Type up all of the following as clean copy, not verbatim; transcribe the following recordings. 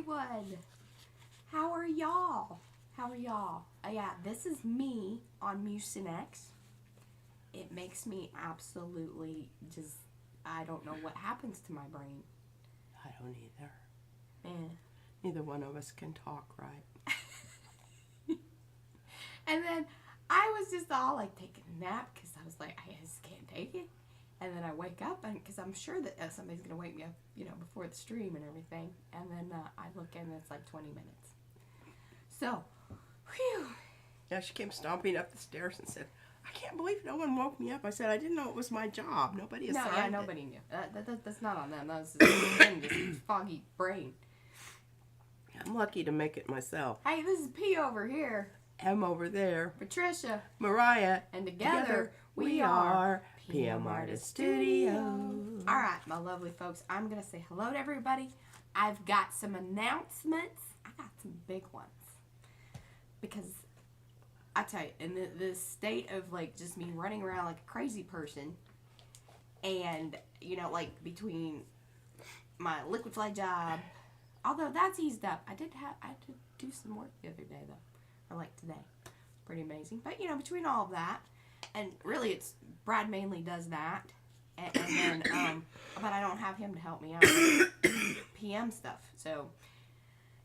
everyone. How are y'all? Yeah, this is me on Mucinex. It makes me absolutely just, I don't know what happens to my brain. I don't either. Man. Neither one of us can talk right. And then I was just all like taking a nap because I was like, I just can't take it. And then I wake up because I'm sure that somebody's going to wake me up, before the stream and everything. And then I look in and it's like 20 minutes. So, whew. Yeah, she came stomping up the stairs and said, I can't believe no one woke me up. I said, I didn't know it was my job. Nobody assigned nobody knew. That's not on them. That's just foggy brain. I'm lucky to make it myself. Hey, this is P over here. M over there. Patricia. Mariah. And together we are PM Artist Studios. All right, my lovely folks. I'm going to say hello to everybody. I've got some announcements. I got some big ones. Because I tell you, in the state of like just me running around like a crazy person, and between my liquid flag job, although that's eased up, I did do some work the other day though, or like today, pretty amazing. But between all of that, and really it's Brad mainly does that, and then but I don't have him to help me out with PM stuff. So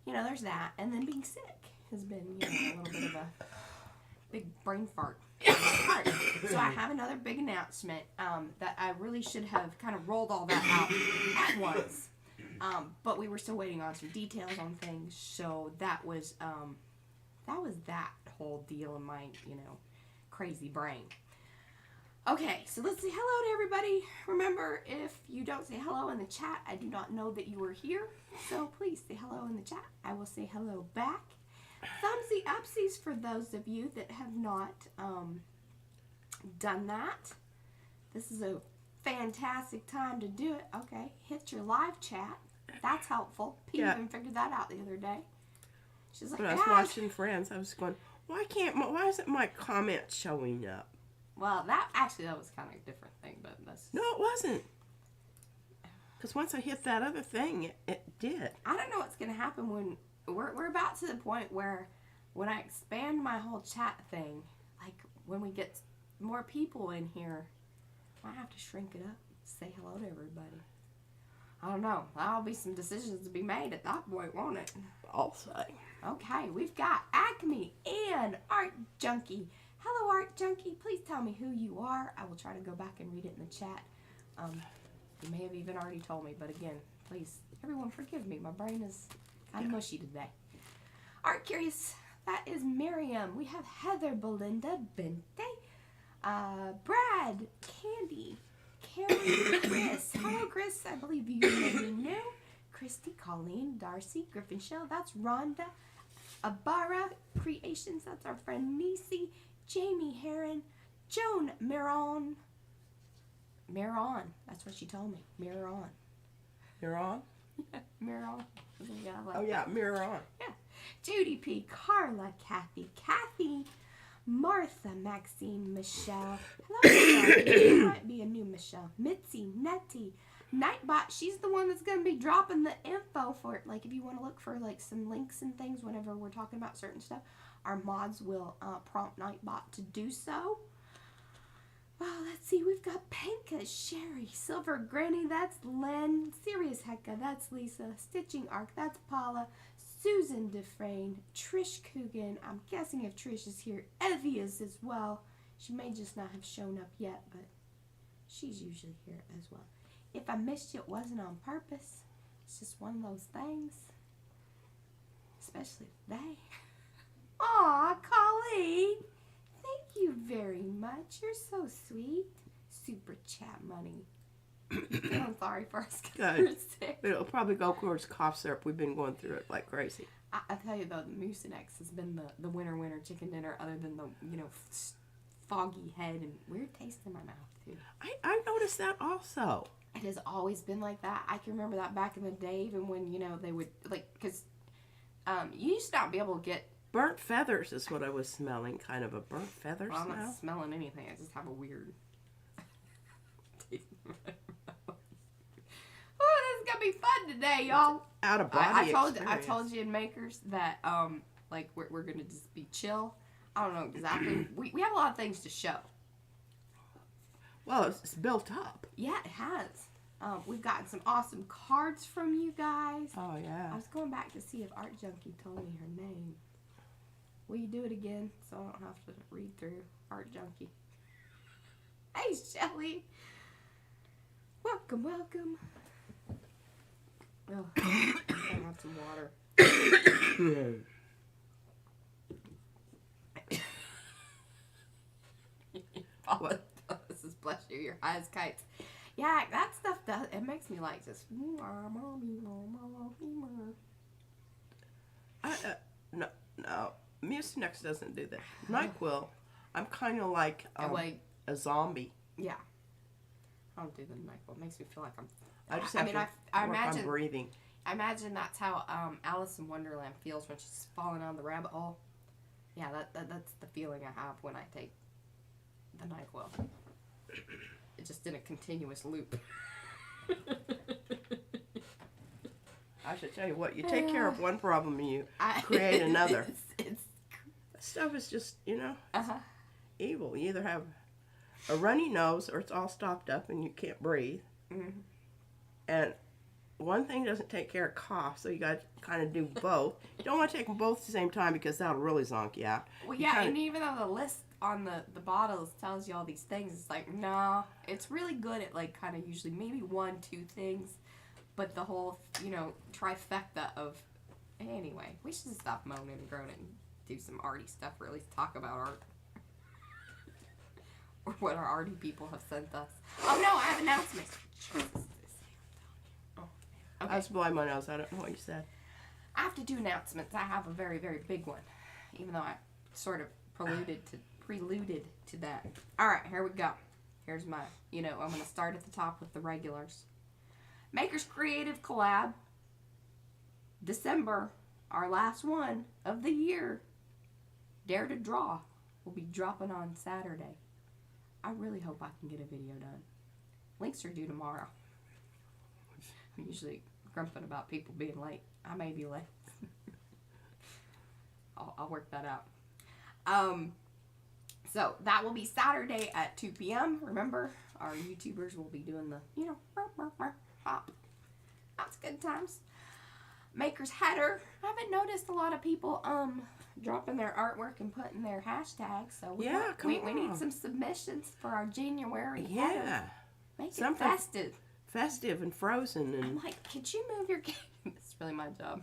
there's that, and then being sick has been a little bit of a big brain fart. So I have another big announcement that I really should have kind of rolled all that out at once. But we were still waiting on some details on things, so that was that whole deal in my crazy brain. Okay, so let's say hello to everybody. Remember, if you don't say hello in the chat, I do not know that you are here. So please say hello in the chat. I will say hello back. Thumbsy upsies for those of you that have not done that. This is a fantastic time to do it. Okay, hit your live chat. That's helpful. Pete even figured that out the other day. She's like, when I was watching Friends, I was going, why isn't my comment showing up? Well, that was kind of a different thing, but that's... No, it wasn't. Because once I hit that other thing, it did. I don't know what's going to happen when... We're about to the point where when I expand my whole chat thing, like when we get more people in here, I have to shrink it up, say hello to everybody. I don't know. That'll be some decisions to be made at that point, won't it? I'll say. Okay, we've got Acme and Art Junkie. Hello, Art Junkie. Please tell me who you are. I will try to go back and read it in the chat. You may have even already told me, but again, please, everyone forgive me. My brain is kind of mushy today. Art Curious, that is Miriam. We have Heather, Belinda, Bente, Brad, Candy, Karen, Chris. Hello, Chris. I believe you maybe knew. Christy, Colleen, Darcy, Griffin Shell. That's Rhonda. Abara Creations. That's our friend Nisi. Jamie Heron. Joan Miron. Miron. That's what she told me. Miron. Miron? Yeah, Miron. Oh, yeah, Miron. Yeah. Judy P. Carla. Kathy. Martha, Maxine, Michelle. Hello, Michelle. There might be a new Michelle. Mitzi, Nettie, Nightbot. She's the one that's going to be dropping the info for it. Like, if you want to look for, like, some links and things whenever we're talking about certain stuff, our mods will prompt Nightbot to do so. Well, let's see. We've got Penka, Sherry, Silver Granny. That's Len. Serious Hecka. That's Lisa. Stitching Arc. That's Paula. Susan Dufresne, Trish Coogan. I'm guessing if Trish is here, Evie is as well. She may just not have shown up yet, but she's usually here as well. If I missed you, it wasn't on purpose. It's just one of those things. Especially today. Aw, Colleen. Thank you very much. You're so sweet. Super chat money. I'm sorry for us because we're sick. It'll probably go towards cough syrup. We've been going through it like crazy. I tell you though, the Mucinex has been the winner chicken dinner, other than the foggy head and weird taste in my mouth too. I noticed that also. It has always been like that. I can remember that back in the day, even when they would because you used to not be able to get burnt feathers is what I was smelling, kind of a burnt feather smell. I'm not smelling anything. I just have a weird taste. Oh, this is gonna be fun today, y'all. Out of body I experience. told you in Makers that like we're gonna just be chill. I don't know exactly. We have a lot of things to show. Well, it's built up. Yeah, it has. We've gotten some awesome cards from you guys. Oh, yeah. I was going back to see if Art Junkie told me her name. Will you do it again so I don't have to read through Art Junkie? Hey, Shelly. Welcome, welcome. Oh, I have some water. What? This is bless you, your eyes kites. Yeah, that stuff does. It makes me like just. No. Mucinex doesn't do that. NyQuil, I'm kind of like a zombie. Yeah. I don't do the NyQuil. It makes me feel like I'm. I just have to work on breathing. I imagine that's how Alice in Wonderland feels when she's falling down the rabbit hole. Yeah, that's the feeling I have when I take the NyQuil. It's just in a continuous loop. I should tell you what, you take care of one problem and you create another. That stuff is just, evil. You either have a runny nose or it's all stopped up and you can't breathe. Mm-hmm. And one thing doesn't take care of cough, so you got to kind of do both. You don't want to take them both at the same time because that'll really zonk you out. Well, yeah, and even though the list on the bottles tells you all these things, it's like, no, it's really good at like kind of usually maybe 1-2 things, but the whole, trifecta of, anyway, we should just stop moaning and groaning and do some arty stuff, or at least talk about art. Or what our arty people have sent us. Oh no, I have announcements. Okay. I was blowing my nose. I don't know what you said. I have to do announcements. I have a very, very big one, even though I sort of preluded to that. All right, here we go. Here's my, I'm going to start at the top with the regulars. Makers Creative Collab. December, our last one of the year. Dare to Draw will be dropping on Saturday. I really hope I can get a video done. Links are due tomorrow. I'm usually grumping about people being late. I may be late. I'll work that out. So that will be Saturday at 2 p.m. Remember, our YouTubers will be doing the, hop. That's good times. Maker's Header. I haven't noticed a lot of people dropping their artwork and putting their hashtags. So we need some submissions for our January header. Make it festive. Festive and frozen. And I'm like, could you move your game? It's really my job.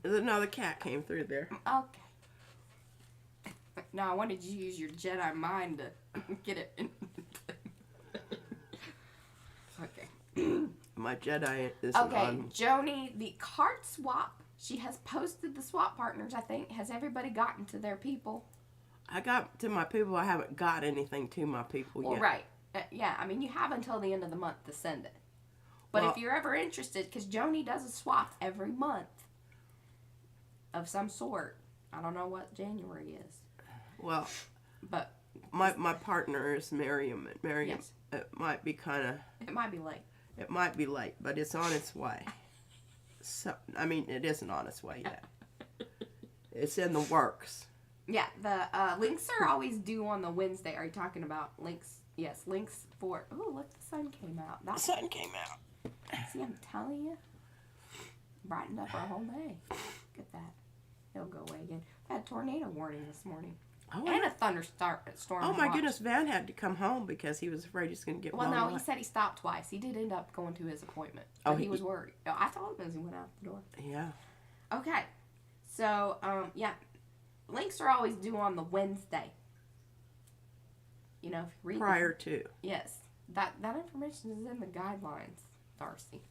Another cat came through there. Okay. No, I wanted you to use your Jedi mind to get it in. Okay. My Jedi is okay, Joni, the card swap. She has posted the swap partners, I think. Has everybody gotten to their people? I got to my people. I haven't got anything to my people yet. Well, right. Yeah, I mean, you have until the end of the month to send it. But if you're ever interested, because Joni does a swap every month of some sort. I don't know what January is. Well, but my partner is Miriam. Miriam, yes. It might be kind of... It might be late. It might be late, but it's on its way. So, I mean, it isn't on its way yet. It's in the works. Yeah, the links are always due on the Wednesday. Are you talking about links? Yes, links for... Oh, look, the sun came out. The sun came out. See, I'm telling you. Brightened up our whole day. Look at that. It'll go away again. I had a tornado warning this morning. Oh, and a thunderstorm. Oh, my goodness. Van had to come home because he was afraid he was going to get blown away. He said he stopped twice. He did end up going to his appointment. But he was worried. I told him as he went out the door. Yeah. Okay. So, yeah. Links are always due on the Wednesday. If you read prior to. Yes. That information is in the guidelines, Darcy.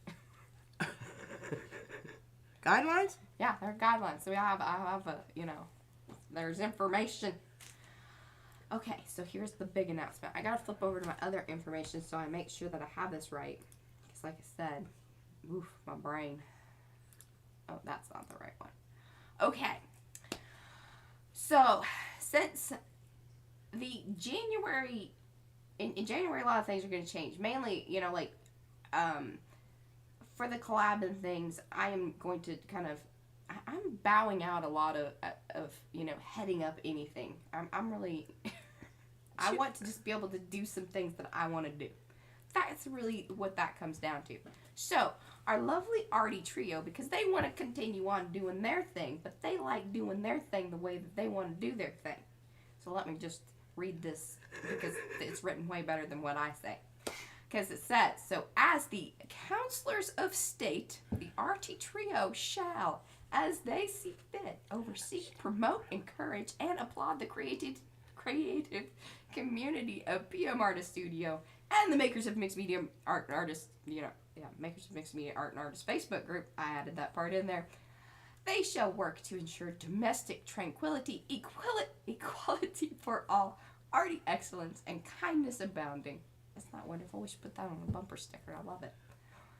Guidelines? Yeah, there are guidelines. So I have a, there's information. Okay, so here's the big announcement. I gotta flip over to my other information so I make sure that I have this right. Because like I said, my brain. Oh, that's not the right one. Okay. So, since the January, in January, a lot of things are going to change. Mainly, for the collab and things, I am going to kind of, I'm bowing out a lot of you know, heading up anything. I'm really, I want to just be able to do some things that I want to do. That's really what that comes down to. So, our lovely ARTY trio, because they want to continue on doing their thing, but they like doing their thing the way that they want to do their thing. So let me just read this, because it's written way better than what I say. Because it says, so as the counselors of state, the ARTY trio shall, as they see fit, oversee, promote, encourage, and applaud the creative community of PM Artist Studio and the makers of mixed media art and artists, you know, makers of mixed media art and artists Facebook group. I added that part in there. They shall work to ensure domestic tranquility, equality for all, ARTY excellence, and kindness abounding. Isn't that wonderful? We should put that on a bumper sticker. I love it.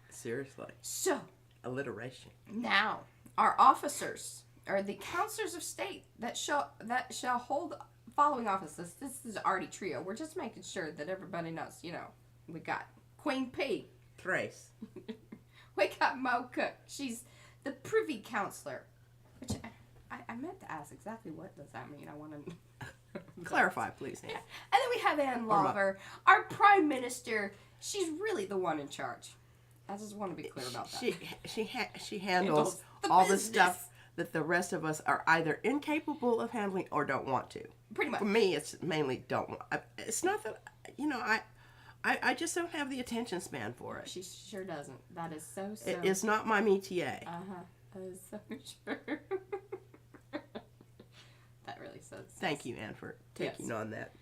Seriously. So, alliteration. Now, our officers, or the counselors of state that shall hold following offices. This is ARTY trio. We're just making sure that everybody knows, you know, we got Queen P. Trace. We got Mo Cook. She's the privy counselor. Which I meant to ask exactly what does that mean. I want to clarify, please. Yeah. And then we have Ann Lawver, our prime minister. She's really the one in charge. I just want to be clear about that. She handles all the stuff that the rest of us are either incapable of handling or don't want to. Pretty much. For me, it's mainly don't want. It's not that, you know, I just don't have the attention span for it. She sure doesn't. That is so. It's not my métier. That is so true. That really says. Thank you, Anne, for taking on that.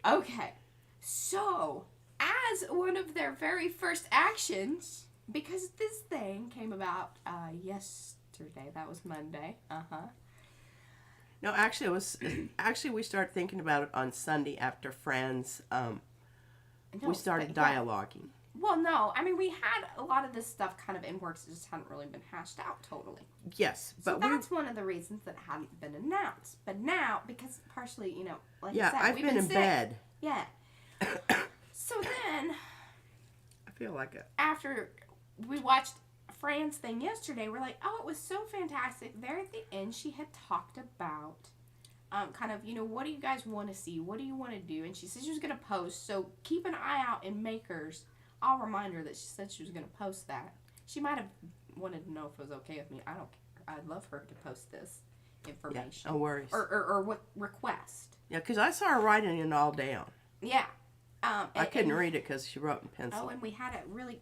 Okay, so as one of their very first actions, because this thing came about yesterday. That was Monday. No, actually, it was. Actually, we started thinking about it on Sunday after Friends. We started dialoguing. Well, no, I mean, we had a lot of this stuff kind of in works. It just hadn't really been hashed out totally. Yes, but so that's one of the reasons that it hadn't been announced. But now, because partially, you know, like I said, I've been in sick. bed. Yeah. So then, I feel like it. After we watched Fran's thing yesterday, we're like, oh, it was so fantastic. There at the end, she had talked about kind of, you know, what do you guys want to see? What do you want to do? And she said she was going to post. So keep an eye out in Makers. I'll remind her that she said she was going to post that. She might have wanted to know if it was okay with me. I don't care. I'd love her to post this information. Yeah, no worries. Or what request. Yeah, because I saw her writing it all down. Yeah. I couldn't read it because she wrote in pencil. Oh, and we had it really...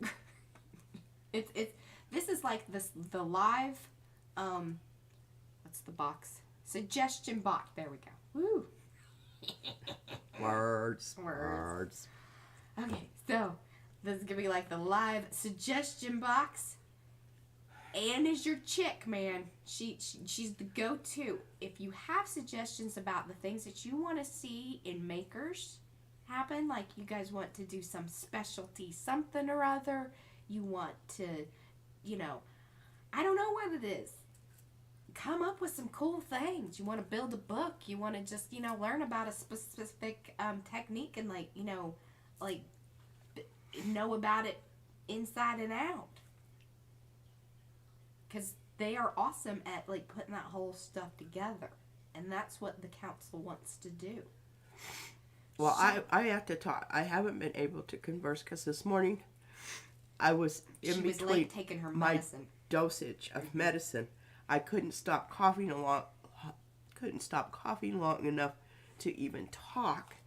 This is like the live... what's the box? Suggestion box. There we go. Woo. Words. Okay, so this is gonna be like the live suggestion box. Anne is your chick, man. She's the go-to. If you have suggestions about the things that you want to see in Makers happen, like you guys want to do some specialty something or other, you want to, you know, I don't know what it is. Come up with some cool things. You want to build a book. You want to just, you know, learn about a specific technique and, like, you know, like, know about it inside and out. Because they are awesome at, like, putting that whole stuff together. And that's what the council wants to do. Well, so, I have to talk. I haven't been able to converse because this morning I was in between late taking her medicine. My dosage of medicine. I couldn't stop coughing long enough to even talk.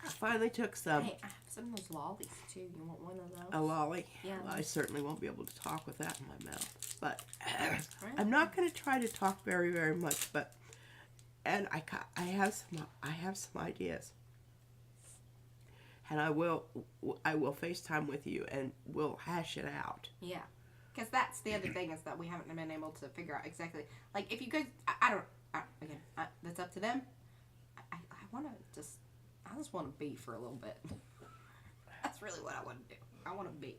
I finally took some. Hey, I have some of those lollies too. You want one of those? A lolly? Yeah. Well, I certainly won't be able to talk with that in my mouth. But I'm not going to try to talk very, very much. But I have some ideas, and I will FaceTime with you and we'll hash it out. Yeah. Because that's the other thing is that we haven't been able to figure out exactly. Like, if you guys, again, that's up to them. I just want to be for a little bit. That's really what I want to do. I want to be.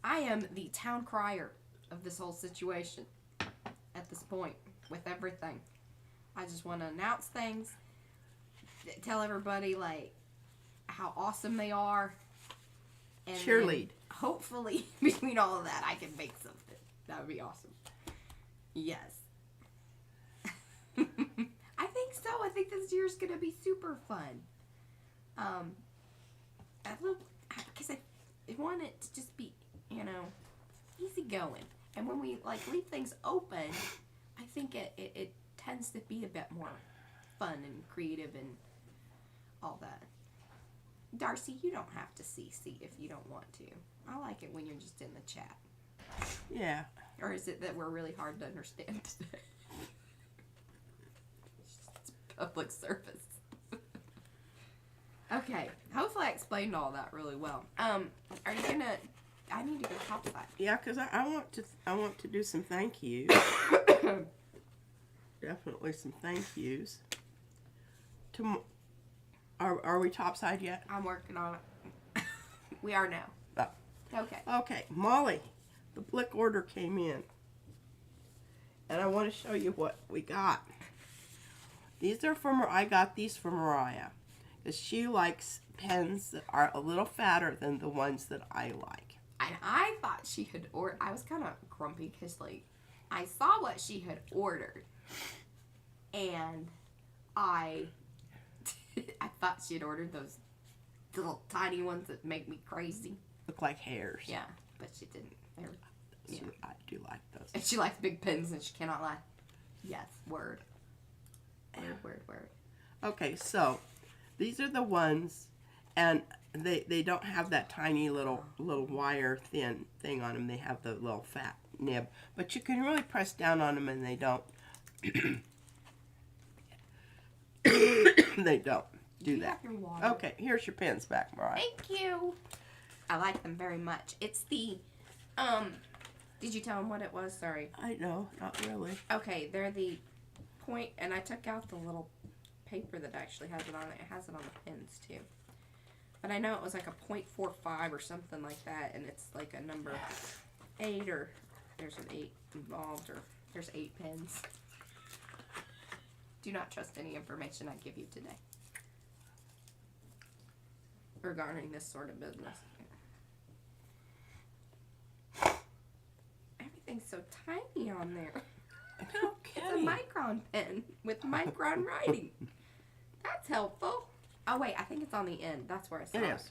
I am the town crier of this whole situation at this point with everything. I just want to announce things, tell everybody, like, how awesome they are. And cheerlead. Hopefully, between all of that, I can make something. That would be awesome. Yes. I think so. I think this year's going to be super fun. Because I want it to just be, easy going. And when we, leave things open, I think it tends to be a bit more fun and creative and all that. Darcy, you don't have to CC if you don't want to. I like it when you're just in the chat. Yeah. Or is it that we're really hard to understand today? It's public service. Okay. Hopefully I explained all that really well. Are you gonna? I need to go topside. Yeah, because I want to do some thank yous. Definitely some thank yous. Are we topside yet? I'm working on it. We are now. Oh. Okay. Okay, Molly, the Blick order came in. And I want to show you what we got. These are I got these from Mariah. Because she likes pens that are a little fatter than the ones that I like. And I thought she had ordered. I was kind of grumpy because, I saw what she had ordered. And I thought she had ordered those little tiny ones that make me crazy. Look like hairs. Yeah, but she didn't. Yeah. I do like those. And she likes big pens and she cannot lie. Yes, word. Word. Okay, so these are the ones, and they don't have that tiny little wire thin thing on them. They have the little fat nib. But you can really press down on them and they don't. They don't do that. Okay, here's your pens back, Mariah. Thank you. I like them very much. It's the, did you tell them what it was? Sorry. I know, not really. Okay, they're the point, and I took out the little paper that actually has it on it. It has it on the pins, too. But I know it was like a .45 or something like that, and it's like a number 8, or there's an 8 involved, or there's 8 pins. Do not trust any information I give you today regarding this sort of business. Everything's so tiny on there. Okay. It's a micron pen with micron writing. That's helpful. Oh wait, I think it's on the end. That's where I saw it. It is.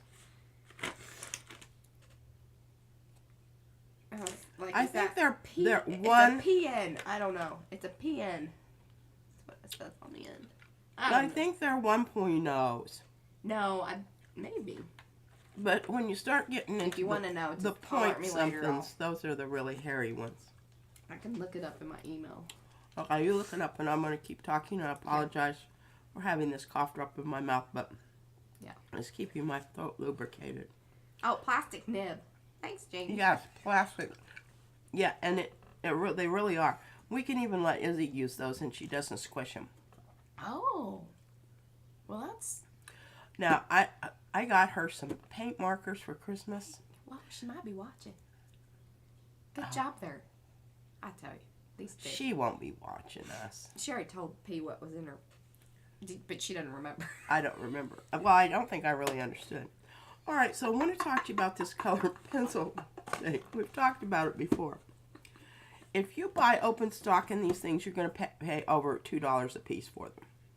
I think they're one. It's a PN. I don't know. It's a PN. That's what it says on the end. I think they're 1.0s. No, maybe. But when you start getting into if you want to know, the point somethings, those are the really hairy ones. I can look it up in my email. Okay, you look it up, and I'm going to keep talking. I apologize for having this cough drop in my mouth, but yeah, it's keeping my throat lubricated. Oh, plastic nib. Thanks, Jane. Yes, plastic. Yeah, and they really are. We can even let Izzy use those, and she doesn't squish them. Oh, well, that's. Now, I got her some paint markers for Christmas. Well, she might be watching. Good job there. I tell you, these days. She won't be watching us. She already told P what was in her, but she doesn't remember. I don't remember. Well, I don't think I really understood. All right, so I want to talk to you about this colored pencil thing. We've talked about it before. If you buy open stock in these things, you're going to pay over $2 a piece for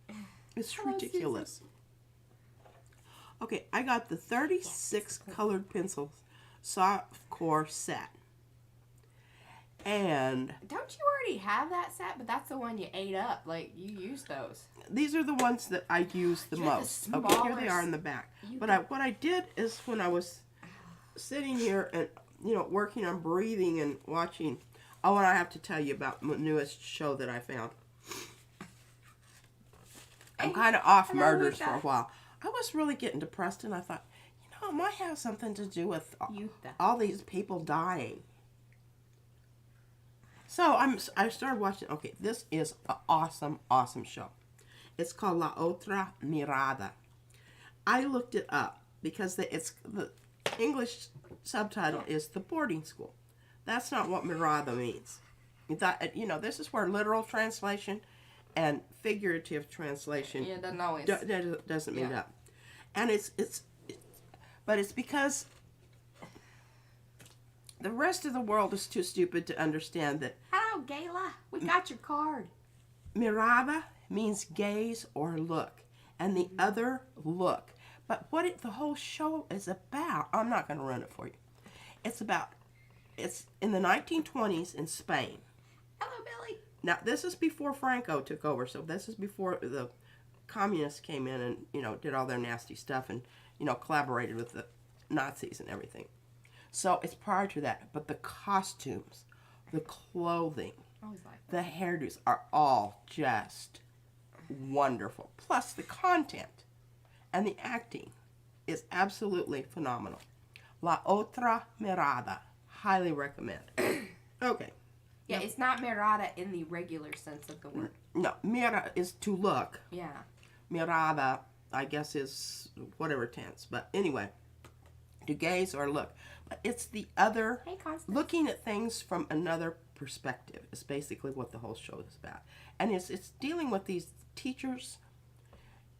them. It's ridiculous. Okay, I got the 36 colored pencils soft core set. And don't you already have that set? But that's the one you ate up. Like, you used those. These are the ones that I use the most. Okay, here they are in the back. But what I did is when I was sitting here and, working on breathing and watching. Oh, and I have to tell you about the newest show that I found. I'm kind of off murders for a while. I was really getting depressed, and I thought, it might have something to do with all these people dying. So I started watching. Okay, this is an awesome, awesome show. It's called La Otra Mirada. I looked it up because the English subtitle is The Boarding School. That's not what mirada means. This is where literal translation and figurative translation doesn't always doesn't meet up. And it's because the rest of the world is too stupid to understand that Hello, Gayla. We got your card. mirada means gaze or look, and the other look. But what the whole show is about, I'm not going to run it for you. It's in the 1920s in Spain. Hello, Billy. Now, this is before Franco took over, so this is before the communists came in and, did all their nasty stuff and, collaborated with the Nazis and everything. So it's prior to that. But the costumes, the clothing, the hairdos are all just wonderful. Plus the content and the acting is absolutely phenomenal. La Otra Mirada. Highly recommend. Okay. Yeah, it's not mirada in the regular sense of the word. No, mira is to look. Yeah. Mirada, I guess, is whatever tense. But anyway, to gaze or look. But it's the other, looking at things from another perspective is basically what the whole show is about. And it's dealing with these teachers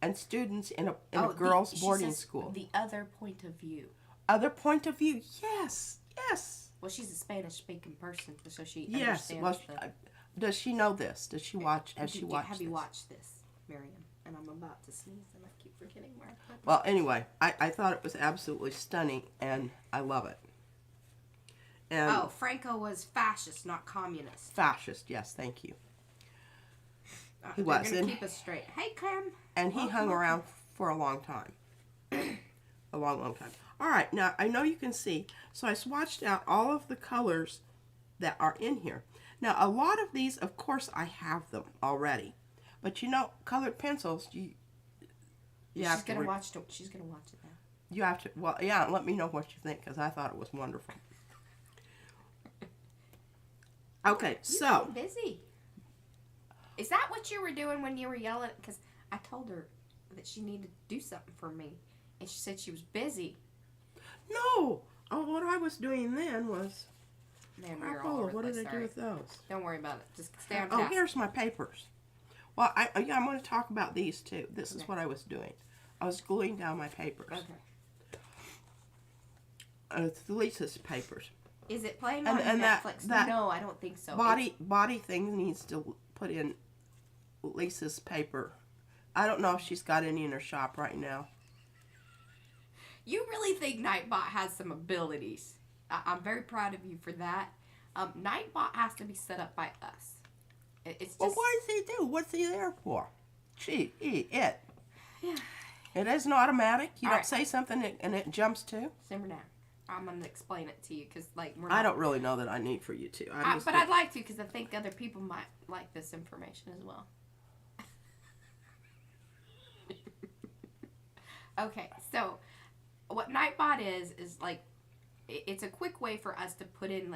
and students in a girls' boarding school. The other point of view. Other point of view, yes. Well, she's a Spanish-speaking person, so she yes. understands. Well, does she know this? Does she watch? Has she watched? Have you watched this, Miriam? And I'm about to sneeze, and I keep forgetting where I put it. Well, anyway, I thought it was absolutely stunning, and I love it. And Franco was fascist, not communist. Fascist, yes, thank you. He was. was. They're gonna keep us straight. Hey, Clem. And he hung around for a long time. A long, long time. All right, now I know you can see. So I swatched out all of the colors that are in here. Now, a lot of these, of course, I have them already. But colored pencils, you have to. She's gonna watch it now. You have to. Well, yeah. Let me know what you think, because I thought it was wonderful. Okay, so busy. Is that what you were doing when you were yelling? Because I told her that she needed to do something for me, and she said she was busy. No. Oh, what I was doing then was. What did I do with those? Don't worry about it. Just stay on task. task. Here's my papers. Well, I'm going to talk about these too. This is what I was doing. I was gluing down my papers. Okay. It's Lisa's papers. Is it playing on Netflix? No, I don't think so. Body thing needs to put in Lisa's paper. I don't know if she's got any in her shop right now. You really think Nightbot has some abilities? I'm very proud of you for that. Nightbot has to be set up by us. It's just... Well, what does he do? What's he there for? It. Yeah. It isn't automatic. You don't say something and it jumps to. Simmer down. I'm going to explain it to you because, I don't really know that I need for you to. But I'd like to because I think other people might like this information as well. Okay, so what Nightbot is it's a quick way for us to put in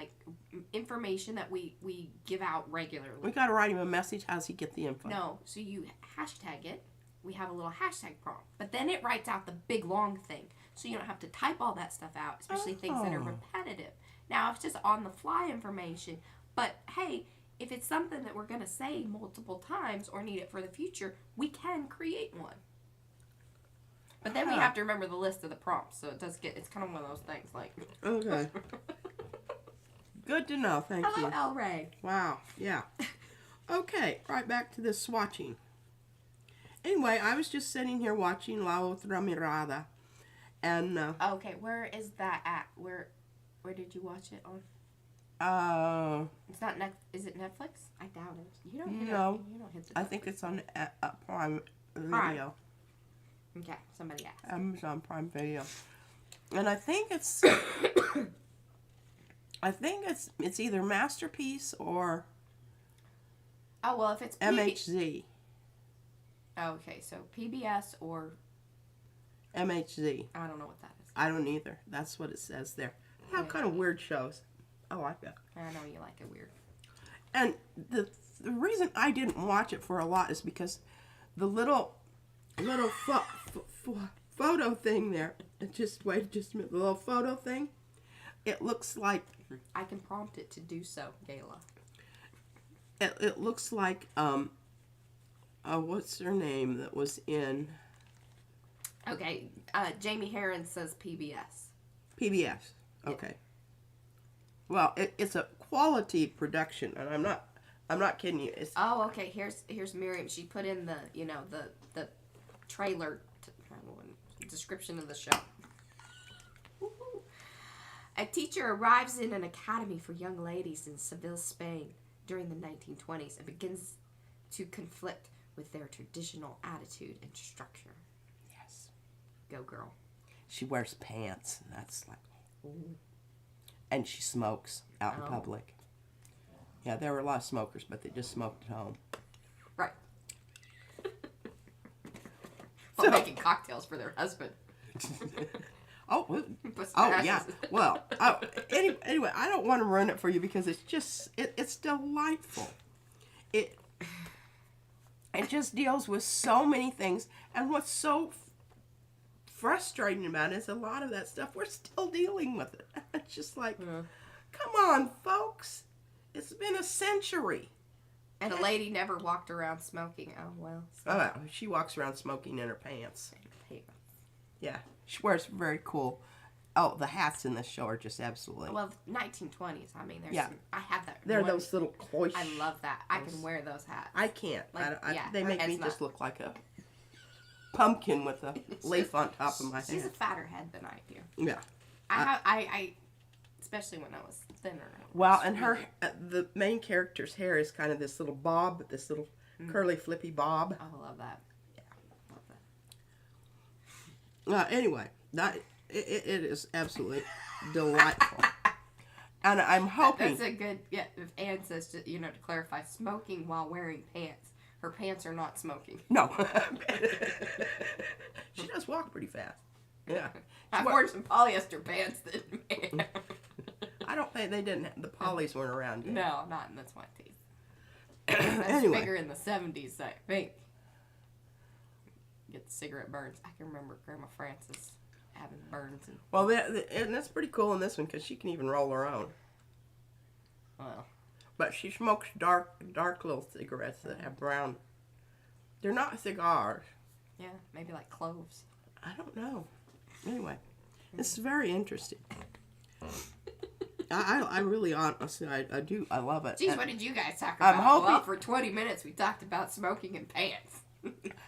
information that we give out regularly. We got to write him a message. How's he get the info? No, so you hashtag it. We have a little hashtag prompt, but then it writes out the big long thing, so you don't have to type all that stuff out, especially things that are repetitive. Now it's just on the fly information, but hey, if it's something that we're gonna say multiple times or need it for the future, we can create one. But then we have to remember the list of the prompts, so it's kind of one of those things Okay. Good to know, thank you. Hello, El Ray. Wow, yeah. Okay, right back to this swatching. Anyway, I was just sitting here watching La Otra Mirada, and okay, where is that at? Where did you watch it on? It's not Is it Netflix? I doubt it. You don't hit the I think it's on Prime Video. Okay, somebody asked. Amazon Prime Video, and I think it's it's either Masterpiece or if it's MHZ. Okay, so PBS or MHZ. I don't know what that is. I don't either. That's what it says there. They have kind of weird shows. I like that. I know you like it weird. And the reason I didn't watch it for a lot is because the little photo thing there. Just wait, just a minute. The little photo thing. It looks like. I can prompt it to do so, Gayla. It looks like what's her name that was in? Okay, Jamie Heron says PBS. PBS. Okay. Well, it's a quality production, and I'm not kidding you. It's, oh, okay. Here's Miriam. She put in the the trailer description of the show. Woo-hoo. A teacher arrives in an academy for young ladies in Seville, Spain during the 1920s and begins to conflict with their traditional attitude and structure. yes. Go girl. She wears pants. And that's like, ooh. And she smokes out in public. Yeah, there were a lot of smokers, but they just smoked at home. Right. While making cocktails for their husband. Oh, yeah. Well, anyway, I don't want to ruin it for you because it's just it's delightful. It just deals with so many things, and what's so frustrating about it is a lot of that stuff we're still dealing with it. It's just like, come on, folks, it's been a century. And a lady never walked around smoking. Oh well. Oh, she walks around smoking in her pants. Yeah, she wears very cool. Oh, the hats in this show are just absolutely. Well, 1920s. I mean, there's. Some, I have that. They're those little cloish. I love that. I can wear those hats. I can't. Like, they make me just look like a pumpkin with a leaf on top of my head. She's a fatter head than I do. Yeah. I especially when I was thinner. Well, and her the main character's hair is kind of this little bob, this little curly flippy bob. I love that. Anyway, it is absolutely delightful. And I'm hoping... That's a good... Yeah, if Anne says, to clarify, smoking while wearing pants. Her pants are not smoking. No. She does walk pretty fast. Yeah. I've worn some polyester pants that... I don't think they didn't... The polys weren't around yet. No, not in the 20s. That's Anyway. bigger in the 70s, I think. Get the cigarette burns. I can remember Grandma Frances having burns. Well, and that's pretty cool in this one because she can even roll her own. Well. But she smokes dark little cigarettes that have brown. They're not cigars. Yeah, maybe like cloves. I don't know. Anyway, this is very interesting. I really, honestly, I love it. Geez, what did you guys talk about? I'm hoping... Well, for 20 minutes we talked about smoking and pants.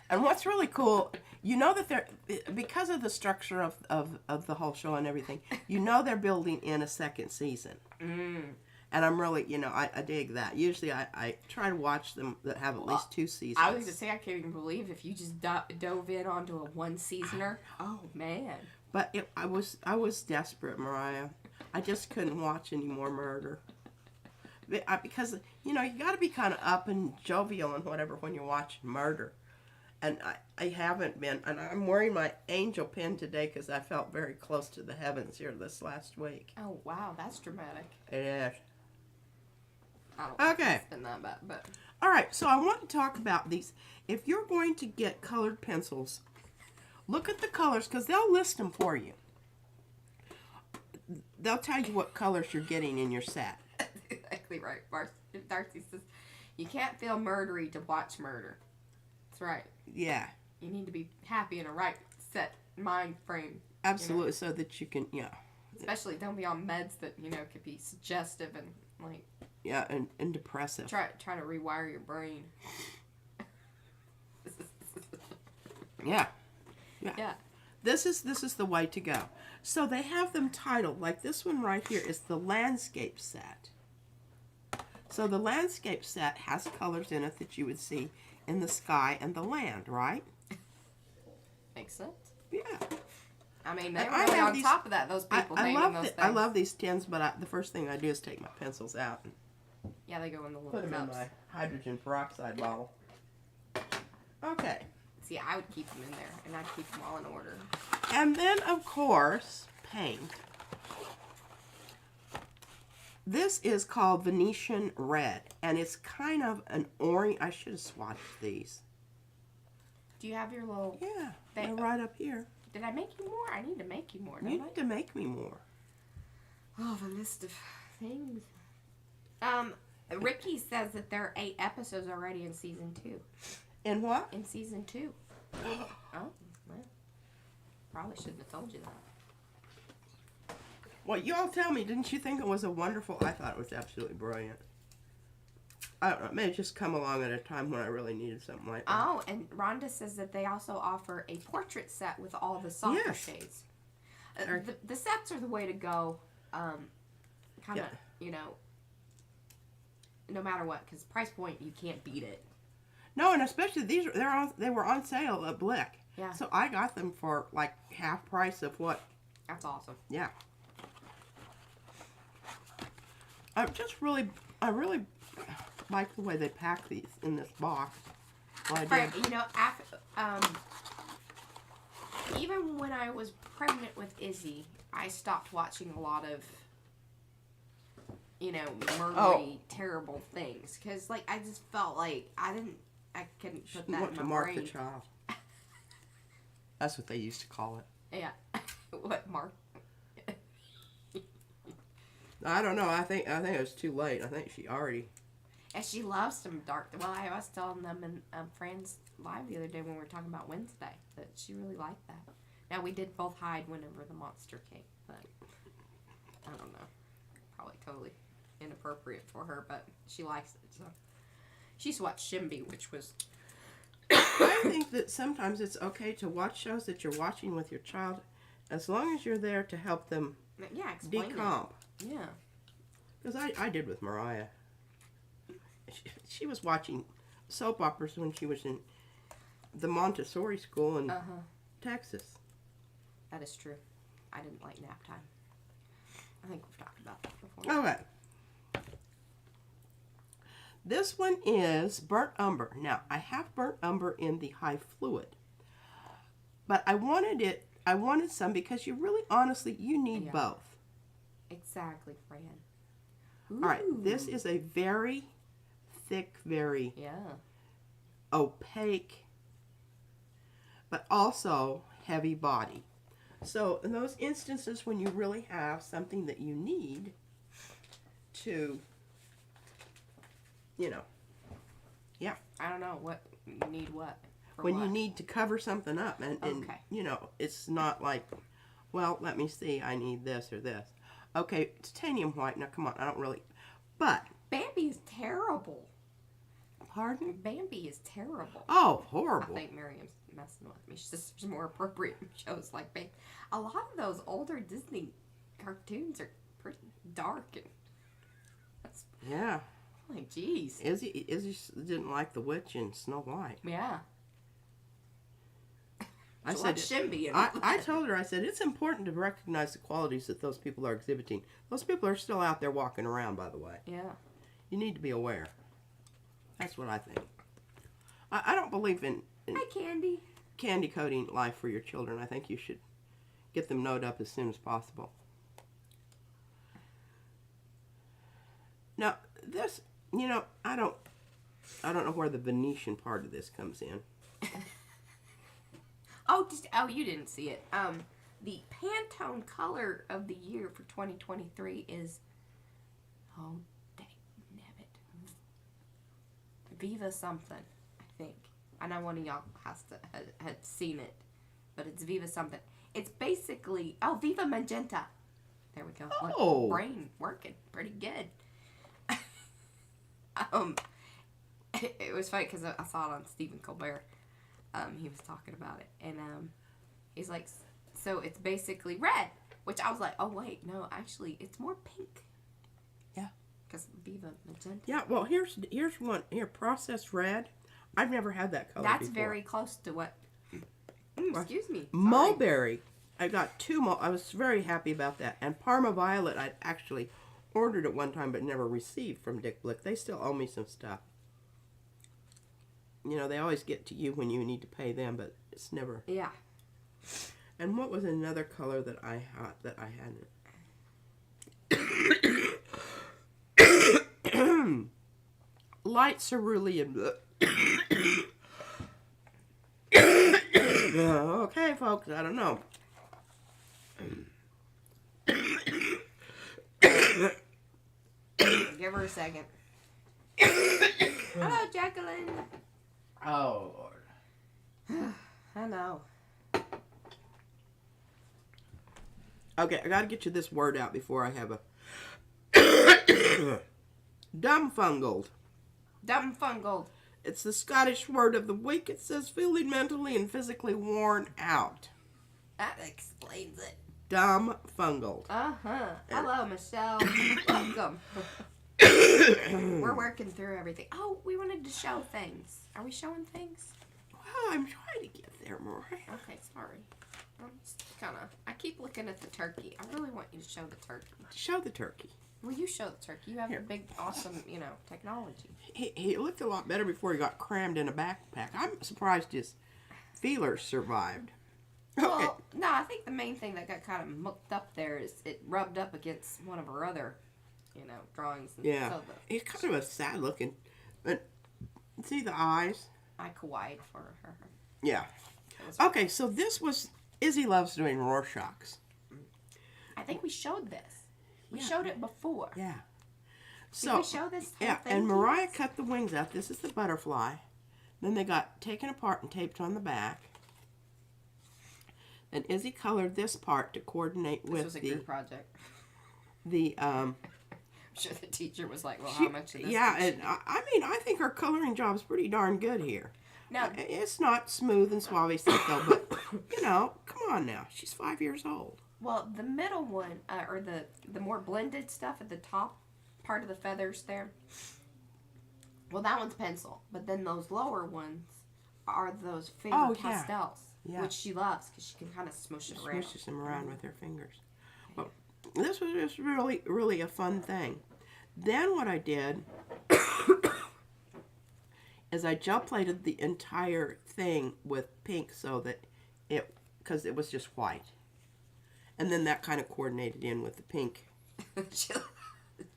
And what's really cool, that they're, because of the structure of the whole show and everything, they're building in a second season. And I'm really, I dig that. Usually I try to watch them that have at least 2 seasons. I was going to say, I can't even believe if you just dove in onto a 1-seasoner. Oh, man. But I was desperate, Mariah. I just couldn't watch any more murder. Because, you got to be kind of up and jovial and whatever when you're watching murder. And I haven't been. And I'm wearing my angel pin today because I felt very close to the heavens here this last week. Oh, wow. That's dramatic. It is. I don't think Okay. it's been that bad, but... All right. So I want to talk about these. If you're going to get colored pencils, look at the colors because they'll list them for you. They'll tell you what colors you're getting in your set. That's exactly right. Darcy says, you can't feel murdery to watch murder. That's right. Yeah. You need to be happy in a right set mind frame. Absolutely, so that you can, Especially don't be on meds that, could be suggestive and, like... Yeah, and depressive. Try to rewire your brain. Yeah. Yeah. This is the way to go. So they have them titled, like this one right here is the landscape set. So the landscape set has colors in it that you would see in the sky and the land, right? Makes sense. Yeah. I mean, they're really on top of that, those people naming those things. I love these tins, but the first thing I do is take my pencils out and yeah, they go in the little put them cups. in my hydrogen peroxide bottle. Okay. See, I would keep them in there, and I'd keep them all in order. And then, of course, paint. This is called Venetian Red, and it's kind of an orange. I should have swatched these. Do you have your little... Yeah, they're right up here. Did I make you more? I need to make you more, don't I? You need to make me more. Oh, the list of things. Ricky says that there are 8 episodes already in season 2. In what? In season 2. Oh, well. Probably shouldn't have told you that. Well, you all tell me, didn't you think it was a wonderful? I thought it was absolutely brilliant. I don't know. It may have just come along at a time when I really needed something like that. Oh, and Rhonda says that they also offer a portrait set with all the softer shades. The sets are the way to go. Kind of, you know, no matter what, because price point, you can't beat it. No, and especially they were on sale at Blick. Yeah. So I got them for like half price of what. That's awesome. Yeah. I really like the way they pack these in this box. Well, I did. You know, even when I was pregnant with Izzy, I stopped watching a lot of, you know, murdery, terrible things. Because, like, I just felt like I couldn't put that in my mark brain. the child. That's what they used to call it. Yeah. What, mark? I don't know. I think it was too late. I think she already. And she loves some dark. Well, I was telling them in Friends Live the other day when we were talking about Wednesday that she really liked that. Now, we did both hide whenever the monster came, but I don't know. Probably totally inappropriate for her, but she likes it. So she's watched Shimby, which was. I think that sometimes it's okay to watch shows that you're watching with your child, as long as you're there to help them. Yeah, explain decomp. It. Yeah. Because I did with Mariah. She was watching soap operas when she was in the Montessori school in Texas. That is true. I didn't like nap time. I think we've talked about that before. Okay. This one is burnt umber. Now, I have burnt umber in the high fluid. But I wanted some because you really, honestly, you need both. Exactly, Fran. Ooh. All right, this is a very thick, very opaque, but also heavy body. So in those instances when you really have something that you need to, you know, I don't know what you need when you need to cover something up and you know, it's not like, well, let me see, I need this or this. Okay, titanium white. Now, come on, I don't really... But... Bambi is terrible. Pardon? Bambi is terrible. Oh, horrible. I think Miriam's messing with me. She says there's more appropriate shows like Bambi. A lot of those older Disney cartoons are pretty dark. And yeah. Like, geez. Izzy didn't like The Witch and Snow White. Yeah. I said, Shimby and I told her, I said, it's important to recognize the qualities that those people are exhibiting. Those people are still out there walking around, by the way. Yeah. You need to be aware. That's what I think. I don't believe in Hi, Candy. Candy coating life for your children. I think you should get them knowed up as soon as possible. Now, this, you know, I don't know where the Venetian part of this comes in. Oh, you didn't see it. The Pantone color of the year for 2023 is, oh, dang nabbit, Viva something, I think. I know one of y'all had seen it, but it's Viva something. It's basically, Viva Magenta. There we go. Oh. Look, brain working pretty good. It was funny because I saw it on Stephen Colbert. He was talking about it, and he's like, so it's basically red, which I was like, oh wait, no, actually, it's more pink. Yeah. Because Viva Magenta. Yeah, well, here's one here, processed red. I've never had that color That's before. very close to what. Excuse me. Sorry. Mulberry. I got two. I was very happy about that. And Parma Violet, I'd actually ordered at one time but never received from Dick Blick. They still owe me some stuff. You know, they always get to you when you need to pay them, but it's never. Yeah. And what was another color that I hadn't? Light cerulean. Okay, folks, I don't know. Give her a second. Hello, Jacqueline. Oh, Lord. I know. Okay, I gotta get you this word out before I have a dumbfungled. Dumbfungled. It's the Scottish word of the week. It says feeling mentally and physically worn out. That explains it. Dumbfungled. Hello, Michelle. Welcome. We're working through everything. Oh, we wanted to show things. Are we showing things? Well, I'm trying to get there, Mariah. Okay, sorry. I'm just I keep looking at the turkey. I really want you to show the turkey. Show the turkey. Well, you show the turkey. You have the big, awesome, technology. He looked a lot better before he got crammed in a backpack. I'm surprised his feelers survived. Well, no, I think the main thing that got kind of mucked up there is it rubbed up against one of our other, drawings. And Yeah, so he's kind of a sad looking. But see the eyes? I kawaii'd for her. Yeah. Okay, so this was Izzy loves doing Rorschachs. I think we showed this. We showed it before. Yeah. Did we show this? Yeah, and Mariah cut the wings out. This is the butterfly. Then they got taken apart and taped on the back. And Izzy colored this part to coordinate with this was a group project. I'm sure the teacher was like, well, how much of this? Yeah, and I think her coloring job is pretty darn good here. Now, it's not smooth and suavecito, but, come on now. She's 5 years old. Well, the middle one, or the more blended stuff at the top part of the feathers there, well, that one's pencil. But then those lower ones are those finger pastels, which she loves because she can kind of smush it around. Smushes them around with her fingers. Well, this was just really, really a fun thing. Then what I did is I gel plated the entire thing with pink so that because it was just white. And then that kind of coordinated in with the pink.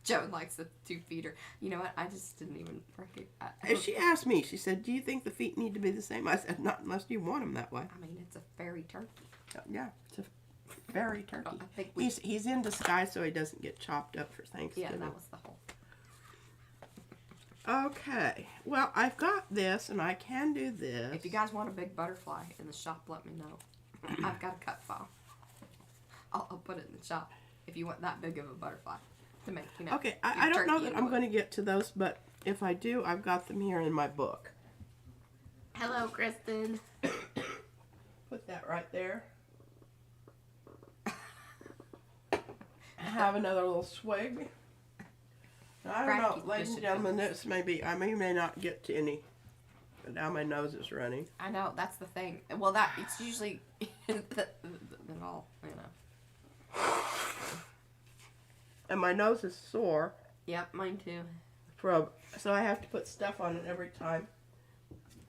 Joan likes the 2-feeder. You know what? I just didn't even recognize. She asked me, she said, do you think the feet need to be the same? I said, not unless you want them that way. I mean, it's a fairy turkey. Yeah, it's a fairy turkey. He's in disguise so he doesn't get chopped up for Thanksgiving. Yeah, that was the whole. Okay, well, I've got this, and I can do this. If you guys want a big butterfly in the shop, let me know. I've got a cut file. I'll put it in the shop if you want that big of a butterfly to make, Okay, I don't know that I'm going to get to those, but if I do, I've got them here in my book. Hello, Kristen. Put that right there. Have another little swig. I don't know, ladies and gentlemen, this I may not get to any. But now my nose is running. I know, that's the thing. Well, it's usually all, And my nose is sore. Yep, mine too. So I have to put stuff on it every time.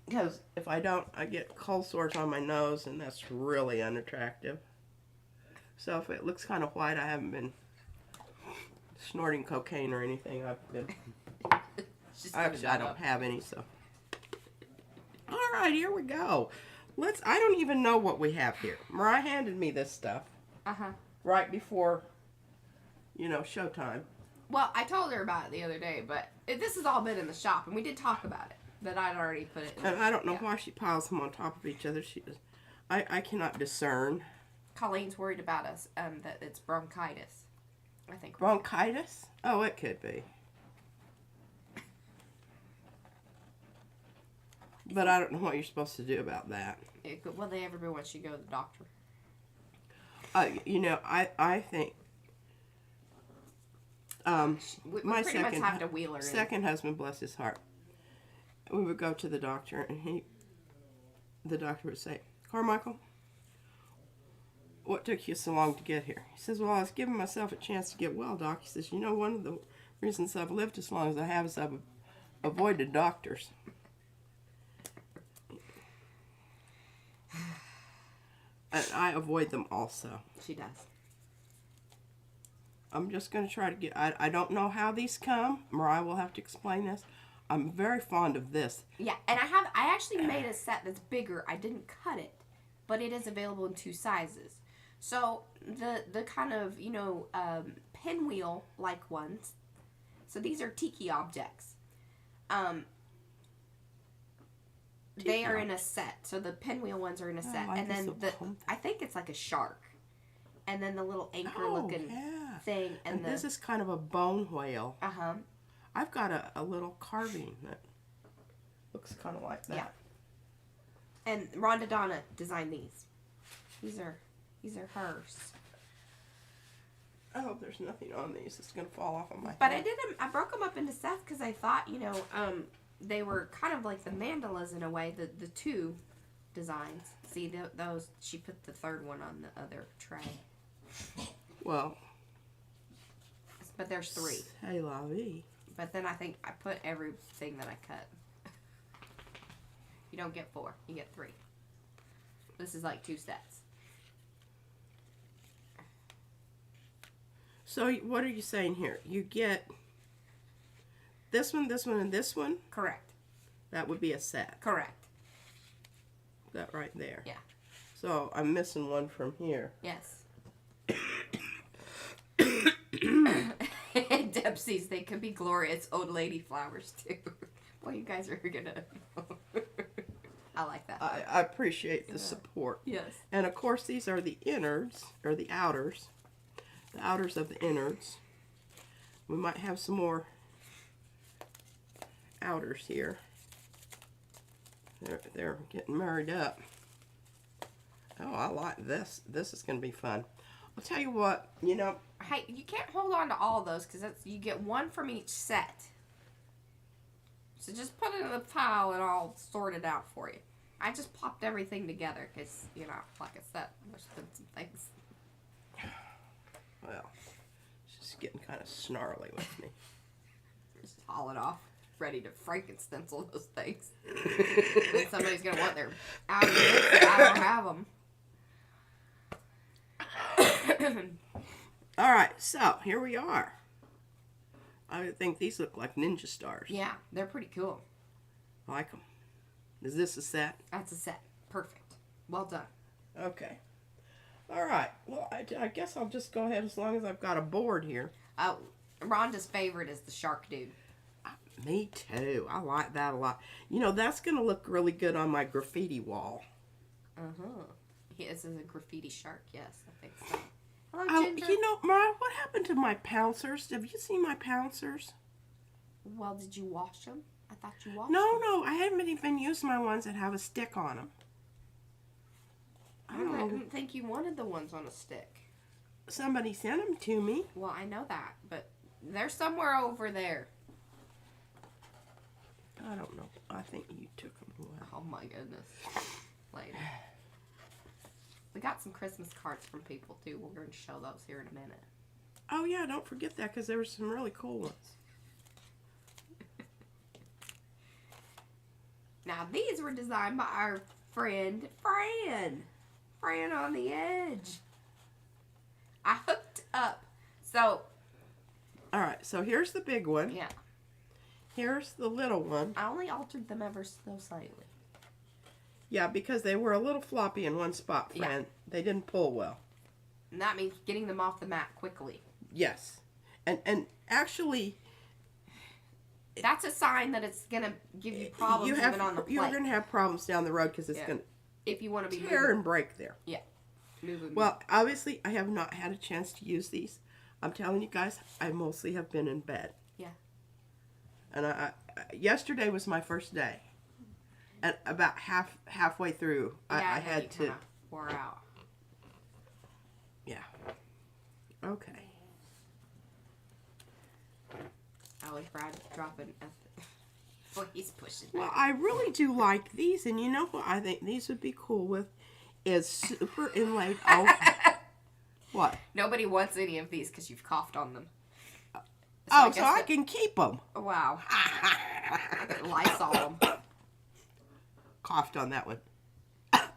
Because if I don't, I get cold sores on my nose, and that's really unattractive. So if it looks kind of white, I haven't been snorting cocaine or anything. Actually, I don't have any, so. All right, here we go. I don't even know what we have here. Mariah handed me this stuff. Right before, showtime. Well, I told her about it the other day, but this has all been in the shop, and we did talk about it. That I'd already put it in. And I don't know why she piles them on top of each other. I cannot discern. Colleen's worried about us, that it's bronchitis. I think. Bronchitis? Oh, it could be. But I don't know what you're supposed to do about that. Well, everyone should go to the doctor. I think my second husband, bless his heart, we would go to the doctor, and the doctor would say, Carmichael, what took you so long to get here? He says, well, I was giving myself a chance to get well, Doc. He says, one of the reasons I've lived as long as I have is I've avoided doctors. And I avoid them also. She does. I'm just going to try to get... I don't know how these come. Mariah will have to explain this. I'm very fond of this. Yeah, and I actually made a set that's bigger. I didn't cut it, but it is available in 2 sizes. So the kind of, pinwheel-like ones. So these are tiki objects. They are in a set. So the pinwheel ones are in a set. And then I think it's like a shark. and then the little anchor looking thing. And this is kind of a bone whale. Uh-huh. I've got a little carving that looks kind of like that. Yeah. And Rhonda Donna designed these. These are hers. I hope there's nothing on these that's going to fall off on my But head. I broke them up into sets because I thought, they were kind of like the mandalas in a way, the two designs. See, those, she put the third one on the other tray. Well. But there's 3. Hey, la vie. But then I think I put everything that I cut. You don't get 4, you get 3. This is like 2 sets. So what are you saying here? You get this one, and this one? Correct. That would be a set. Correct. That right there. Yeah. So I'm missing one from here. Yes. Deb sees they could be glorious old lady flowers too. Boy, you guys are gonna. I like that. I appreciate the support. Yes. And of course, these are the innards, or the outers. The outers of the innards. We might have some more outers here. They're getting married up. Oh, I like this. This is going to be fun. I'll tell you what, Hey, you can't hold on to all those because you get 1 from each set. So just put it in the pile and I'll sort it out for you. I just popped everything together because, like I said, there's been some things. Well, she's getting kind of snarly with me. Just haul it off. Ready to Frankenstencil those things. Then somebody's going to want their out of it, so I don't have them. All right, so here we are. I think these look like ninja stars. Yeah, they're pretty cool. I like them. Is this a set? That's a set. Perfect. Well done. Okay. All right. Well, I guess I'll just go ahead as long as I've got a board here. Oh, Rhonda's favorite is the shark dude. Me too. I like that a lot. That's going to look really good on my graffiti wall. Uh-huh. This is a graffiti shark, yes, I think so. Hello, Oh, Ginger. Mariah, what happened to my pouncers? Have you seen my pouncers? Well, did you wash them? I thought you washed them. No, I haven't even used my ones that have a stick on them. I didn't think you wanted the ones on a stick. Somebody sent them to me. Well, I know that, but they're somewhere over there. I don't know. I think you took them away. Oh, my goodness. Later. We got some Christmas cards from people, too. We're going to show those here in a minute. Oh, yeah, don't forget that because there were some really cool ones. Now, these were designed by our friend, Fran. Fran on the Edge. I hooked up. So. All right, so here's the big one. Yeah. Here's the little one. I only altered them ever so slightly. Yeah, because they were a little floppy in one spot, Fran. Yeah. They didn't pull well. And that means getting them off the mat quickly. Yes. And actually... That's a sign that it's going to give you problems even on the plate. You're going to have problems down the road because it's going to... If you want to be tear and break there. Yeah. Well, obviously, I have not had a chance to use these. I'm telling you guys, I mostly have been in bed. Yeah. And yesterday was my first day. And about halfway through, I had to... wore out. Yeah. Okay. I was dropping... Boy, he's pushing. Well, I really do like these, and you know what I think these would be cool with is super inlaid. Oh, what? Nobody wants any of these because you've coughed on them. So I can keep them. Wow. Lysol them. Coughed on that one. I'll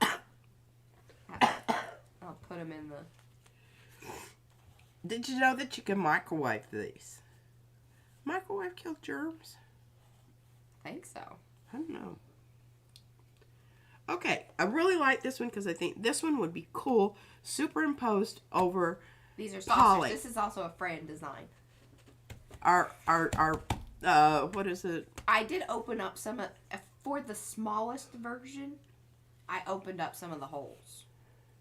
put them in the... Did you know that you can microwave these? Microwave kill germs? I think so. I don't know. Okay, I really like this one because I think this one would be cool superimposed over These are Polly. saucers. This is also a Fran design. Our what is it? I did open up some of, for the smallest version, I opened up some of the holes.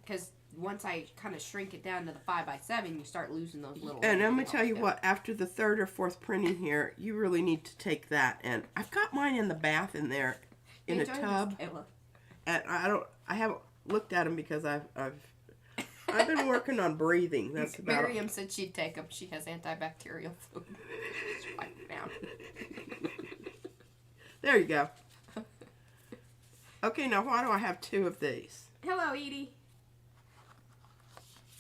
Because once I kind of shrink it down to the 5x7, you start losing those little. And I'm gonna tell you what. After the third or fourth printing here, you really need to take that. And I've got mine in the bath in there, in a tub. And I haven't looked at them because I've been working on breathing. That's about. Miriam said she'd take them. She has antibacterial food. Just wipe it down. There you go. Okay, now why do I have 2 of these? Hello, Edie.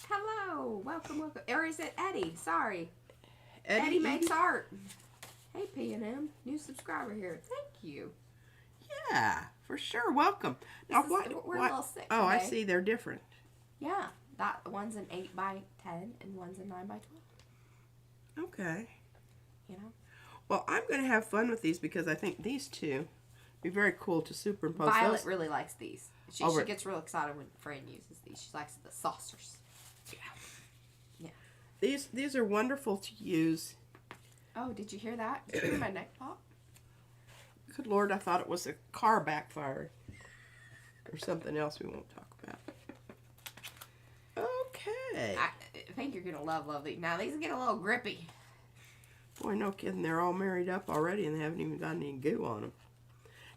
Hello. Welcome. Or is it Eddie? Sorry. Eddie makes art. Hey, P&M. New subscriber here. Thank you. Yeah, for sure. Welcome. Now, we're a little sick Oh, today. I see. They're different. Yeah. That one's an 8x10 and one's a 9x12. Okay. You know? Well, I'm going to have fun with these because I think these 2 be very cool to superimpose. Violet really likes these. She gets real excited when Fran uses these. She likes the saucers. Yeah. These are wonderful to use. Oh, did you hear that? Did you hear my neck pop? Good Lord, I thought it was a car backfiring. Or something else we won't talk about. Okay. I think you're going to love these. Now, these get a little grippy. Boy, no kidding. They're all married up already and they haven't even got any goo on them.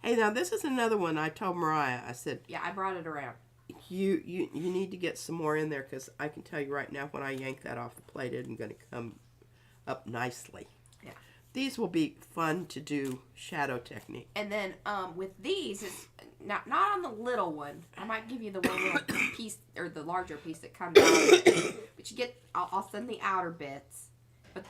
Hey, now this is another one. I told Mariah, I said... Yeah, I brought it around. You need to get some more in there because I can tell you right now when I yank that off the plate, it isn't going to come up nicely. Yeah. These will be fun to do shadow technique. And then with these, it's not on the little one. I might give you the one little piece, or the larger piece that comes out. But you get, I'll send the outer bits. But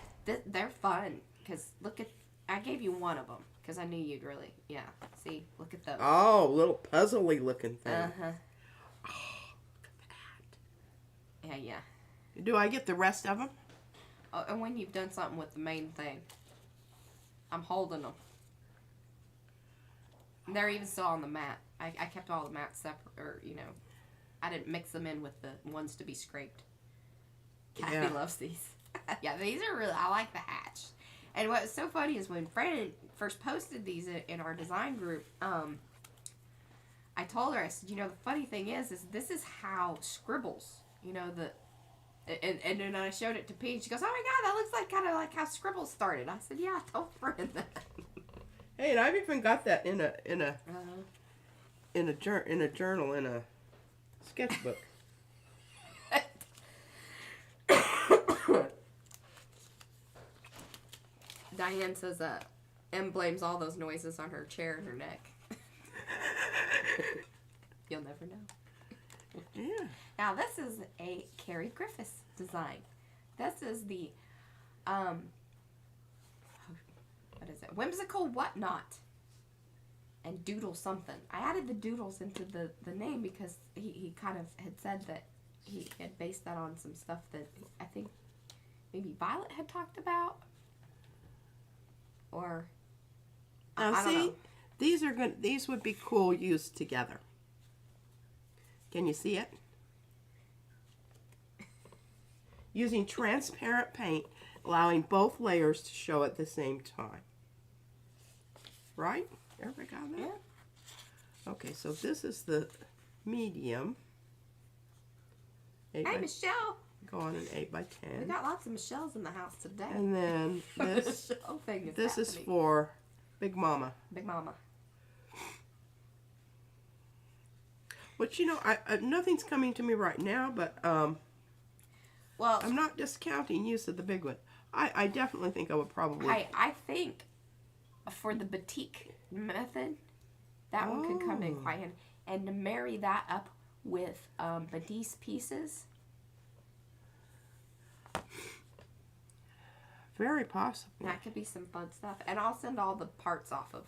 they're fun because look at, I gave you one of them because I knew you'd really, yeah. See, look at those. Oh, little puzzly looking thing. Uh-huh. Oh, look at that. Yeah. Do I get the rest of them? Oh, and when you've done something with the main thing, I'm holding them. And they're even still on the mat. I kept all the mats separate, or, you know, I didn't mix them in with the ones to be scraped. Kathy loves these. Yeah, these are really, I like the hatch. And what's so funny is when Fran first posted these in our design group, I told her, I said, you know, the funny thing is this is how scribbles, you know, and then I showed it to P. She goes, "Oh my God, that looks like kind of like how scribbles started." I said, "Yeah, I told Fran that." Hey, and I've even got that in a journal, in a sketchbook. Diane says Em blames all those noises on her chair and her neck. You'll never know. Yeah. Now this is a Carrie Griffiths design. This is the what is it? Whimsical Whatnot. And Doodle something. I added the doodles into the name because he kind of had said that he had based that on some stuff that I think maybe Violet had talked about. Or Now I don't see, know. these are good. These would be cool used together. Can you see it? Using transparent paint, allowing both layers to show at the same time. Right? Everybody got that? Yeah. Okay, so this is the medium. Hey, Michelle. Go on an 8 by We 10. got lots of Michelles in the house today. And then this, Michelle thing is this is happening. for Big Mama. Big Mama. Which, you know, I nothing's coming to me right now, but Well, I'm not discounting use of the big one. I definitely think I would probably... I think for the batik method, that one could come in quite handy. And to marry that up with Badis pieces. Very possible. That could be some fun stuff. And I'll send all the parts off of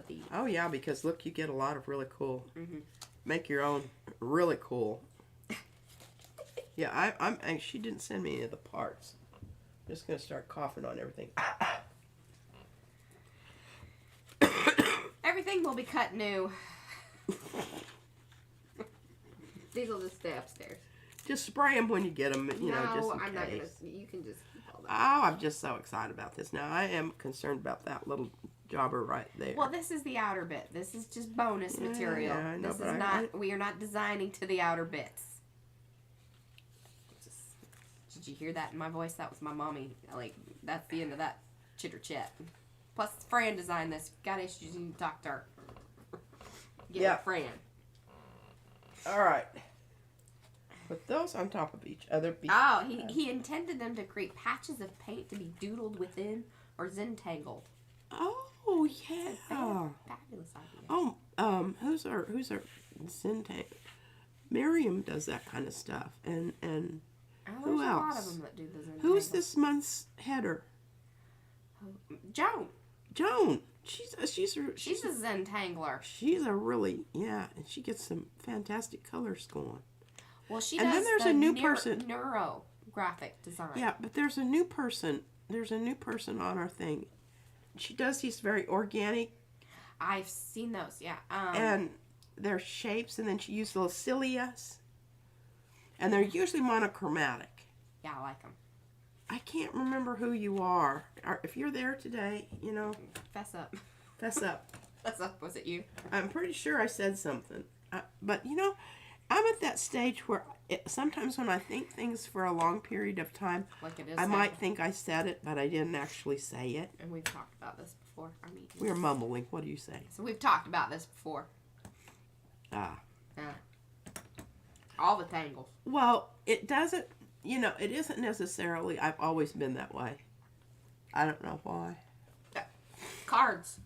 the... Oh, yeah, because look, you get a lot of really cool... Make your own really cool. Yeah, I'm she didn't send me any of the parts. I'm just going to start coughing on everything. Everything will be cut new. These will just stay upstairs. Just spray them when you get them, you know, just in I'm not case. going to... You can just keep all that. Oh, I'm just so excited about this. Now, I am concerned about that little jobber right there. Well, this is the outer bit. This is just bonus material. Yeah, I know, This but is not... We are not designing to the outer bits. Did you hear that in my voice? That was my mommy. Like, that's the end of that chitter chat. Plus, Fran designed this. Got issues, you need to talk to her. Get Fran. All right. Put those on top of each other. Oh, he intended them to create patches of paint to be doodled within or zentangled. Oh, yeah. Fabulous idea. Oh, who's our Zentang? Miriam does that kind of stuff, and who else? There's a lot of them that do the zentangle. Who's this month's header? Joan. She's a zentangler. She's a really and she gets some fantastic colors going. Well, she and does. And then there's a new person. Neurographic design. Yeah, but there's a new person. There's a new person on our thing. She does these very organic. I've seen those. Yeah. And they're shapes, and then she uses little cilias. And they're usually monochromatic. Yeah, I like them. I can't remember who you are. If you're there today, Fess up. Fess up. Fess up. Was it you? I'm pretty sure I said something. But, I'm at that stage where sometimes when I think things for a long period of time, like it is I might think I said it, but I didn't actually say it. And we've talked about this before. We're mumbling. What do you say? So we've talked about this before. All the tangles. Well, it doesn't, it isn't necessarily, I've always been that way. I don't know why. Cards.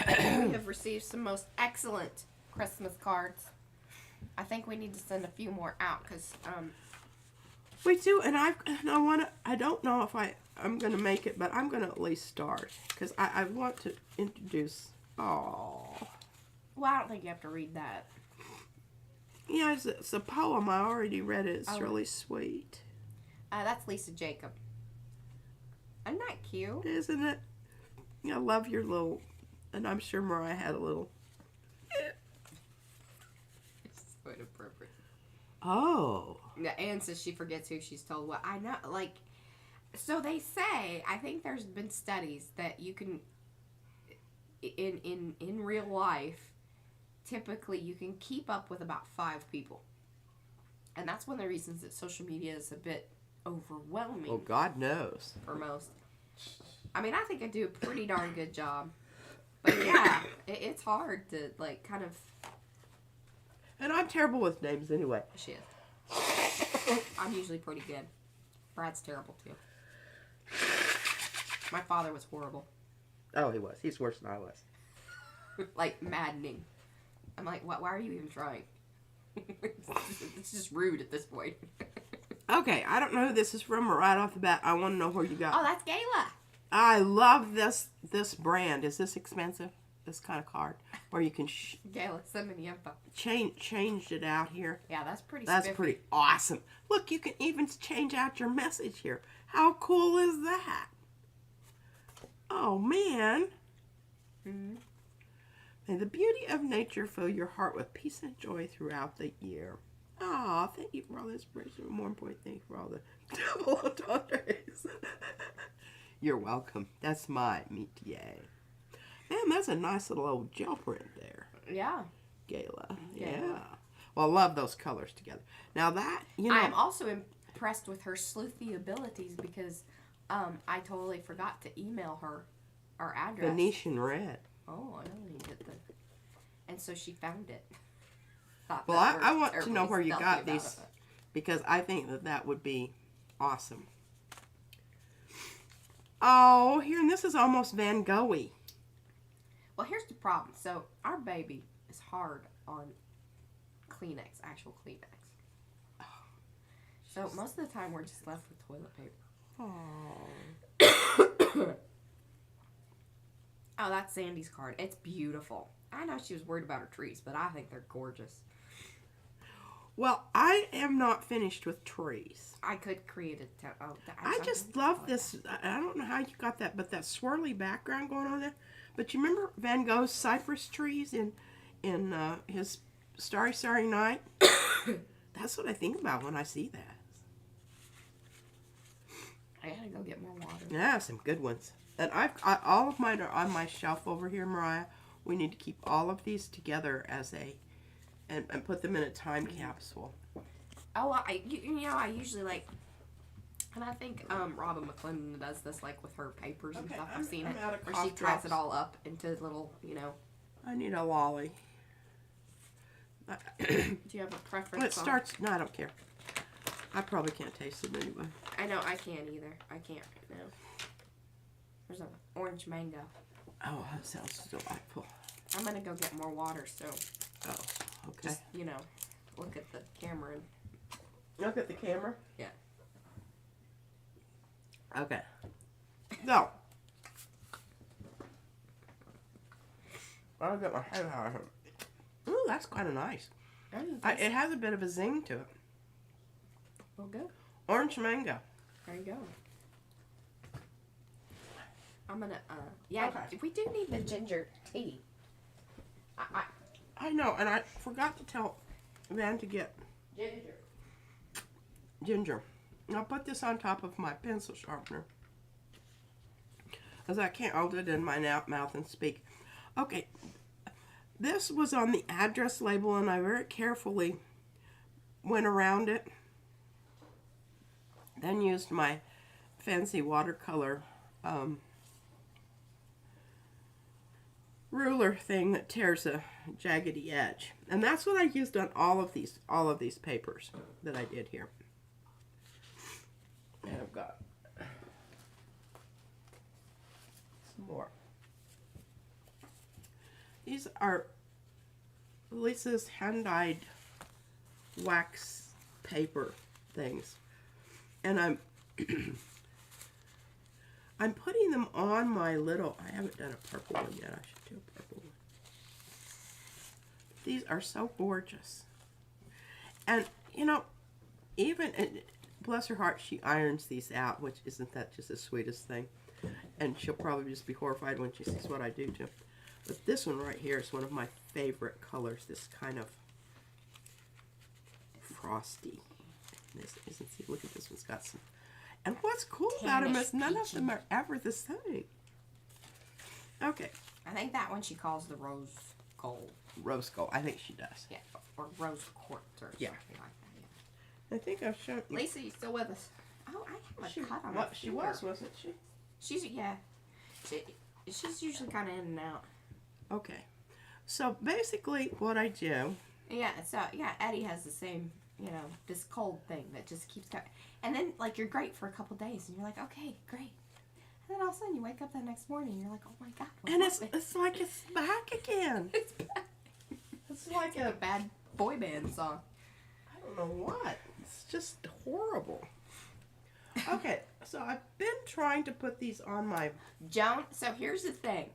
We have received some most excellent Christmas cards. I think we need to send a few more out because we do, and I don't know if I'm going to make it, but I'm going to at least start because I want to introduce. Oh. Well, I don't think you have to read that. Yeah, it's a poem. I already read it. It's really sweet. That's Lisa Jacob. Isn't that cute? Isn't it? I love your little, and I'm sure Mariah had a little. It's so inappropriate. Oh. Yeah, Anne says she forgets who she's told what. I know, like, so they say, I think there's been studies that you can, in real life, typically you can keep up with about 5 people. And that's one of the reasons that social media is a bit overwhelming. Oh, God knows. For most. I mean, I think I do a pretty darn good job. But yeah, it's hard to, like, kind of... And I'm terrible with names anyway. She is. I'm usually pretty good. Brad's terrible, too. My father was horrible. Oh, he was. He's worse than I was. Like, maddening. I'm like, why are you even trying? It's just rude at this point. Okay, I don't know who this is from right off the bat. I want to know where you got. Oh, that's Gayla. I love this brand. Is this expensive? This kind of card where you can Gayla, send me the info. Changed it out here. Yeah, that's pretty. That's spiffy. pretty awesome. Look, you can even change out your message here. How cool is that? Oh man. Mm-hmm. May the beauty of nature fill your heart with peace and joy throughout the year. Oh, thank you for all the inspiration. More important, thank you for all the double entendres. You're welcome. That's my métier. Man, that's a nice little old gel print there. Yeah. Gayla. Yeah. Well, I love those colors together. Now that, I am also impressed with her sleuthy abilities because I totally forgot to email her our address. Venetian red. Oh, I don't need it then. And so she found it. Well, I want to know where you got these because I think that would be awesome. Oh, here, and this is almost Van Gogh-y. Well, here's the problem. So, our baby is hard on Kleenex, actual Kleenex. Oh, so, most of the time, we're just left with toilet paper. Oh. Oh, that's Sandy's card. It's beautiful. I know she was worried about her trees, but I think they're gorgeous. Well, I am not finished with trees. I could create a... I just love this. I don't know how you got that, but that swirly background going on there. But you remember Van Gogh's cypress trees in his Starry, Starry Night? That's what I think about when I see that. I gotta go get more water. Yeah, some good ones. And all of mine are on my shelf over here, Mariah. We need to keep all of these together as and put them in a time capsule. Oh, I usually like, and I think Robin McClendon does this like with her papers and stuff. I've seen it where she ties it all up into little, I need a lolly. Do you have a preference? Well, it starts. No, I don't care. I probably can't taste it anyway. I know I can't either. I can't right now. There's an orange mango. Oh, that sounds delightful. I'm gonna go get more water, so. Oh, okay. Just, look at the camera and. Look at the camera? Yeah. Okay. So. I'll get my head out of it. Ooh, that's kind of nice. It has a bit of a zing to it. Well, good. Orange mango. There you go. I'm gonna, okay. We do need the ginger tea. I know, and I forgot to tell Van to get ginger. And I'll put this on top of my pencil sharpener, as I can't hold it in my mouth and speak. Okay, this was on the address label, and I very carefully went around it. Then used my fancy watercolor ruler thing that tears a jaggedy edge, and that's what I used on all of these papers that I did here. And I've got some more. These are Lisa's hand-dyed wax paper things, and I'm I'm putting them on my little. I haven't done a purple one yet. I should do a purple one. These are so gorgeous, and even bless her heart, she irons these out, which isn't that just the sweetest thing? And she'll probably just be horrified when she sees what I do too. But this one right here is one of my favorite colors. This kind of frosty. This isn't. See, look at this one's got some. And what's cool about them is none of them are ever the same. Okay. I think that one she calls the rose gold. Rose gold. I think she does. Yeah, or rose quartz or something like that. Yeah. I think I've shown you. Lisa, you still with us? Oh, I have a cut on What she was, wasn't she? She's usually kind of in and out. Okay. So basically, what I do. Yeah. So Eddie has the same. This cold thing that just keeps going. And then, like, you're great for a couple days, and you're like, okay, great. And then all of a sudden, you wake up the next morning, and you're like, oh my God. And it's like it's back again. It's back. It's like a bad boy band song. I don't know what. It's just horrible. Okay, so I've been trying to put these on my... Joan, so here's the thing.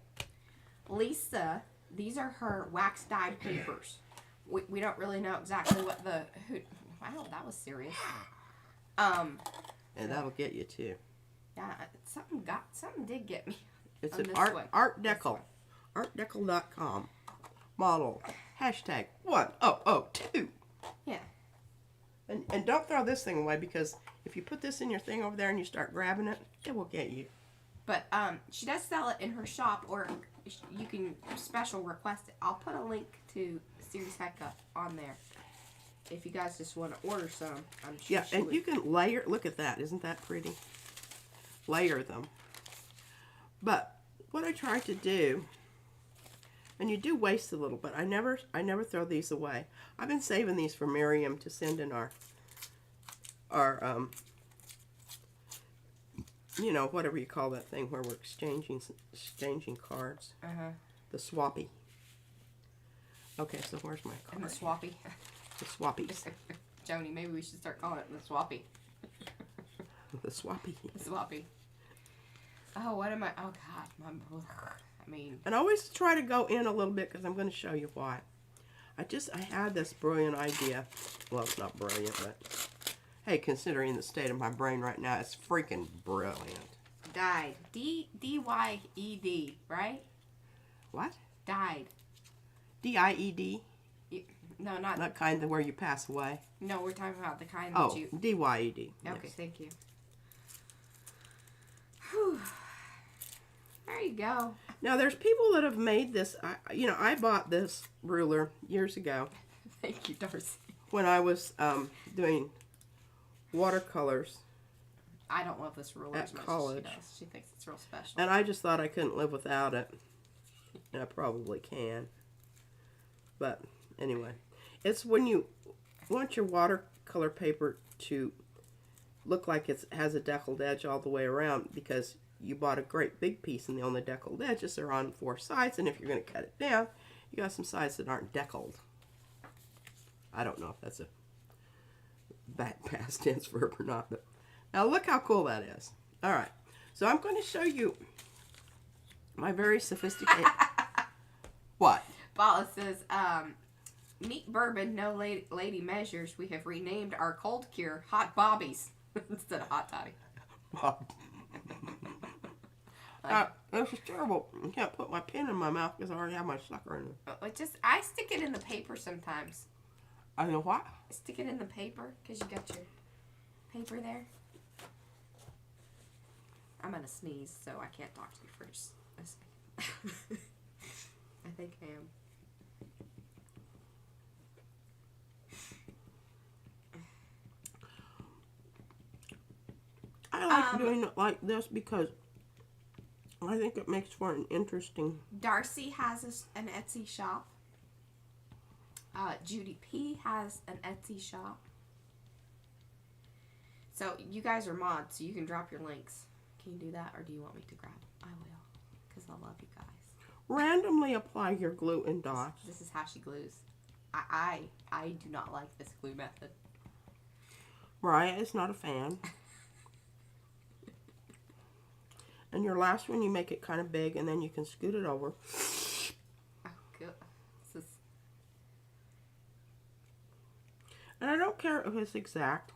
Lisa, these are her wax dyed papers. We don't really know exactly what wow, that was serious. And that'll get you too. Yeah, something did get me. It's an Art Deco. ArtDeco.com. Model. Hashtag 1002. Yeah. And don't throw this thing away, because if you put this in your thing over there and you start grabbing it, it will get you. But she does sell it in her shop, or you can special request it. I'll put a link to Series Hecka on there if you guys just want to order some. I'm sure. Yeah, and you can layer. Look at that. Isn't that pretty? Layer them. But what I try to do, and you do waste a little, but I never throw these away. I've been saving these for Miriam to send in our whatever you call that thing where we're exchanging cards. The swappy. Okay, so where's my card? And the swappy. The swappies. Joni, maybe we should start calling it the swappy. The swappy. The swappy. Oh, what am I? Oh God, And I always try to go in a little bit, because I'm going to show you why. I had this brilliant idea. Well, it's not brilliant, but hey, considering the state of my brain right now, it's freaking brilliant. Died. D-Y-E-D, right? What? Died. D-I-E-D? No, not... Not kind of where you pass away. No, we're talking about the kind that you... Oh, D-Y-E-D. Okay, yes. thank you. Whew. There you go. Now, there's people that have made this. I bought this ruler years ago. Thank you, Darcy. when I was doing watercolors. I don't love this ruler as much college. as she does. She thinks it's real special. And I just thought I couldn't live without it. And I probably can. But anyway, it's when you want your watercolor paper to look like it has a deckled edge all the way around, because you bought a great big piece and the only deckled edges are on 4 sides, and if you're going to cut it down, you got some sides that aren't deckled. I don't know if that's a bad past tense verb or not, but now look how cool that is. All right, so I'm going to show you my very sophisticated... What? Paula says, meet bourbon, no lady measures. We have renamed our cold cure Hot Bobbies instead of Hot Toddy. Bob. This is terrible. I can't put my pen in my mouth because I already have my sucker in it. I stick it in the paper sometimes. I know what? Stick it in the paper because you got your paper there. I'm gonna sneeze, so I can't talk to you first. I think I am. I like doing it like this because I think it makes for an interesting... Darcy has an Etsy shop. Judy P has an Etsy shop. So you guys are mods, so you can drop your links. Can you do that, or do you want me to grab them? I will, because I love you guys. Randomly apply your glue and dots. This is how she glues. I do not like this glue method. Mariah is not a fan. And your last one, you make it kind of big, and then you can scoot it over. Oh, good. This is... And I don't care if it's exact.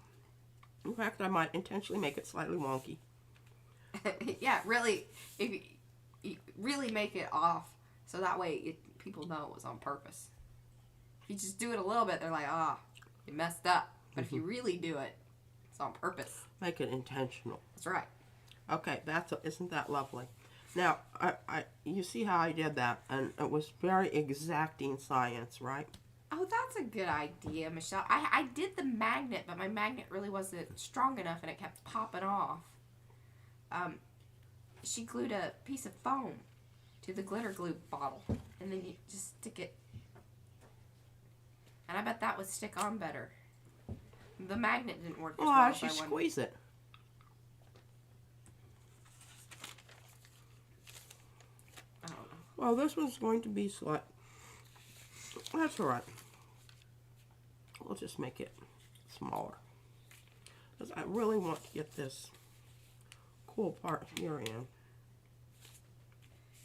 In fact, I might intentionally make it slightly wonky. Yeah, really, if you really make it off, so that way people know it was on purpose. If you just do it a little bit, they're like, ah, you messed up. But if you really do it, it's on purpose. Make it intentional. That's right. Okay, isn't that lovely? Now, you see how I did that, and it was very exacting science, right? Oh, that's a good idea, Michelle. I did the magnet, but my magnet really wasn't strong enough, and it kept popping off. She glued a piece of foam to the glitter glue bottle, and then you just stick it. And I bet that would stick on better. The magnet didn't work as well as I wanted. Squeeze it. I don't know. Well, this one's going to be slight. That's all right. We'll just make it smaller, because I really want to get this cool part here in.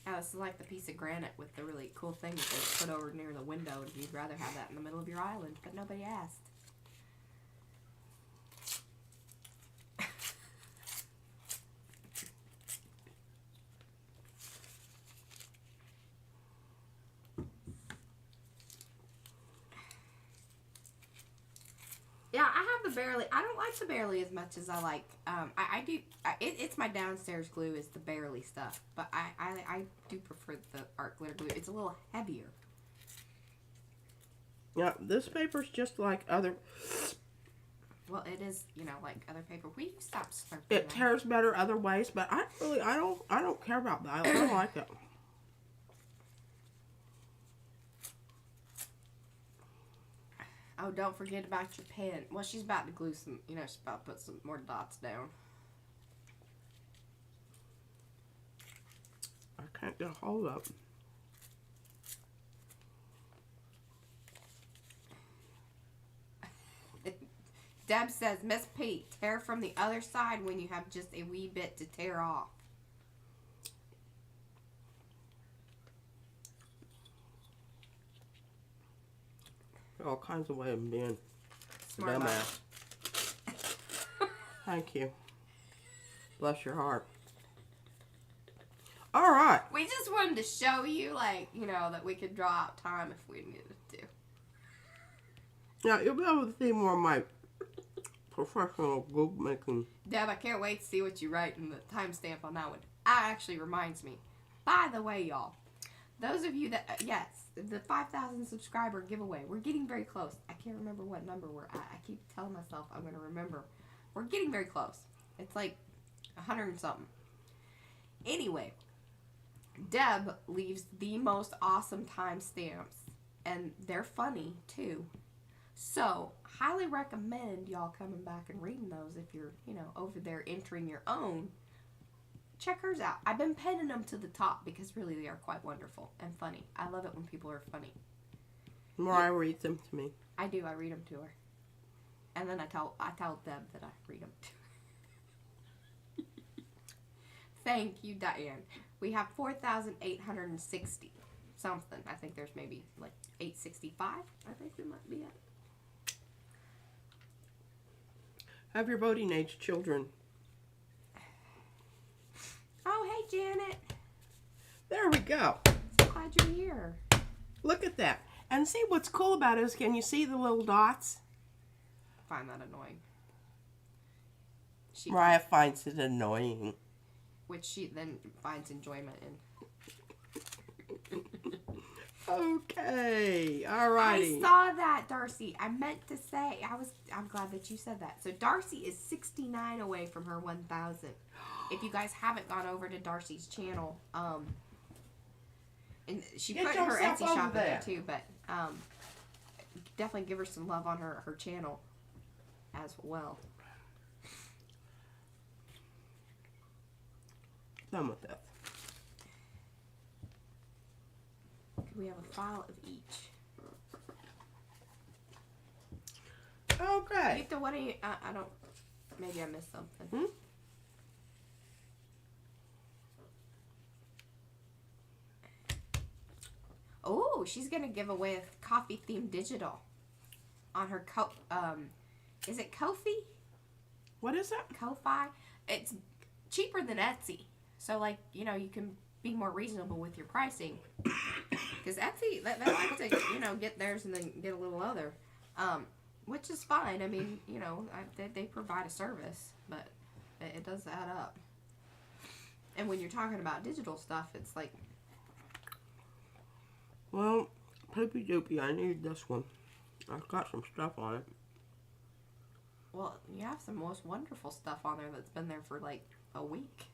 Yeah, this is like the piece of granite with the really cool thing that they put over near the window, and you'd rather have that in the middle of your island, but nobody asked. Yeah, I have the Barely. I don't like the Barely as much as I like. I do. It's my downstairs glue is the Barely stuff, but I do prefer the art glitter glue. It's a little heavier. Yeah, this paper's just like other. Well, it is, like other paper. Will you stop slurping? It tears better other ways, but I don't care about that. I don't like it. Oh, don't forget about your pen. Well, she's about to glue some, she's about to put some more dots down. I can't get a hold of it. Deb says, Miss P, tear from the other side when you have just a wee bit to tear off. all kinds of ways of being Smart a dumbass. Thank you. Bless your heart. All right. We just wanted to show you, that we could draw out time if we needed to. Now, you'll be able to see more of my professional glue making. Deb, I can't wait to see what you write in the timestamp on that one. That actually reminds me. By the way, y'all, those of you that, yes, the 5,000 subscriber giveaway. We're getting very close. I can't remember what number we're at. I keep telling myself I'm going to remember. We're getting very close. It's like 100 and something. Anyway, Deb leaves the most awesome timestamps, and they're funny too. So, highly recommend y'all coming back and reading those if you're, over there entering your own. Check hers out. I've been penning them to the top because really they are quite wonderful and funny. I love it when people are funny. Mariah reads them to me. I do. I read them to her. And then I tell Deb that I read them to her. Thank you, Diane. We have 4,860 something. I think there's maybe like 865. I think we might be at. Have your voting age children. Oh, hey, Janet. There we go. So glad you're here. Look at that. And see what's cool about it is, can you see the little dots? I find that annoying. Mariah finds it annoying. Which she then finds enjoyment in. Okay, alrighty. I saw that, Darcy. I meant to say, I'm glad that you said that. So Darcy is 69 away from her 1,000. If you guys haven't gone over to Darcy's channel, and she put her Etsy shop in there too, but definitely give her some love on her channel as well. Done with that. We have a file of each. Okay. What do you? I don't. Maybe I missed something. Hmm? Oh, she's gonna give away a coffee themed digital on her is it Ko-fi? What is that? Ko-fi. It's cheaper than Etsy, so like you can be more reasonable with your pricing. Because Etsy, they like to get theirs and then get a little other, which is fine. I mean, they provide a service, but it does add up. And when you're talking about digital stuff, it's like. Well, poopy doopy, I need this one. I've got some stuff on it. Well, you have some most wonderful stuff on there that's been there for like a week.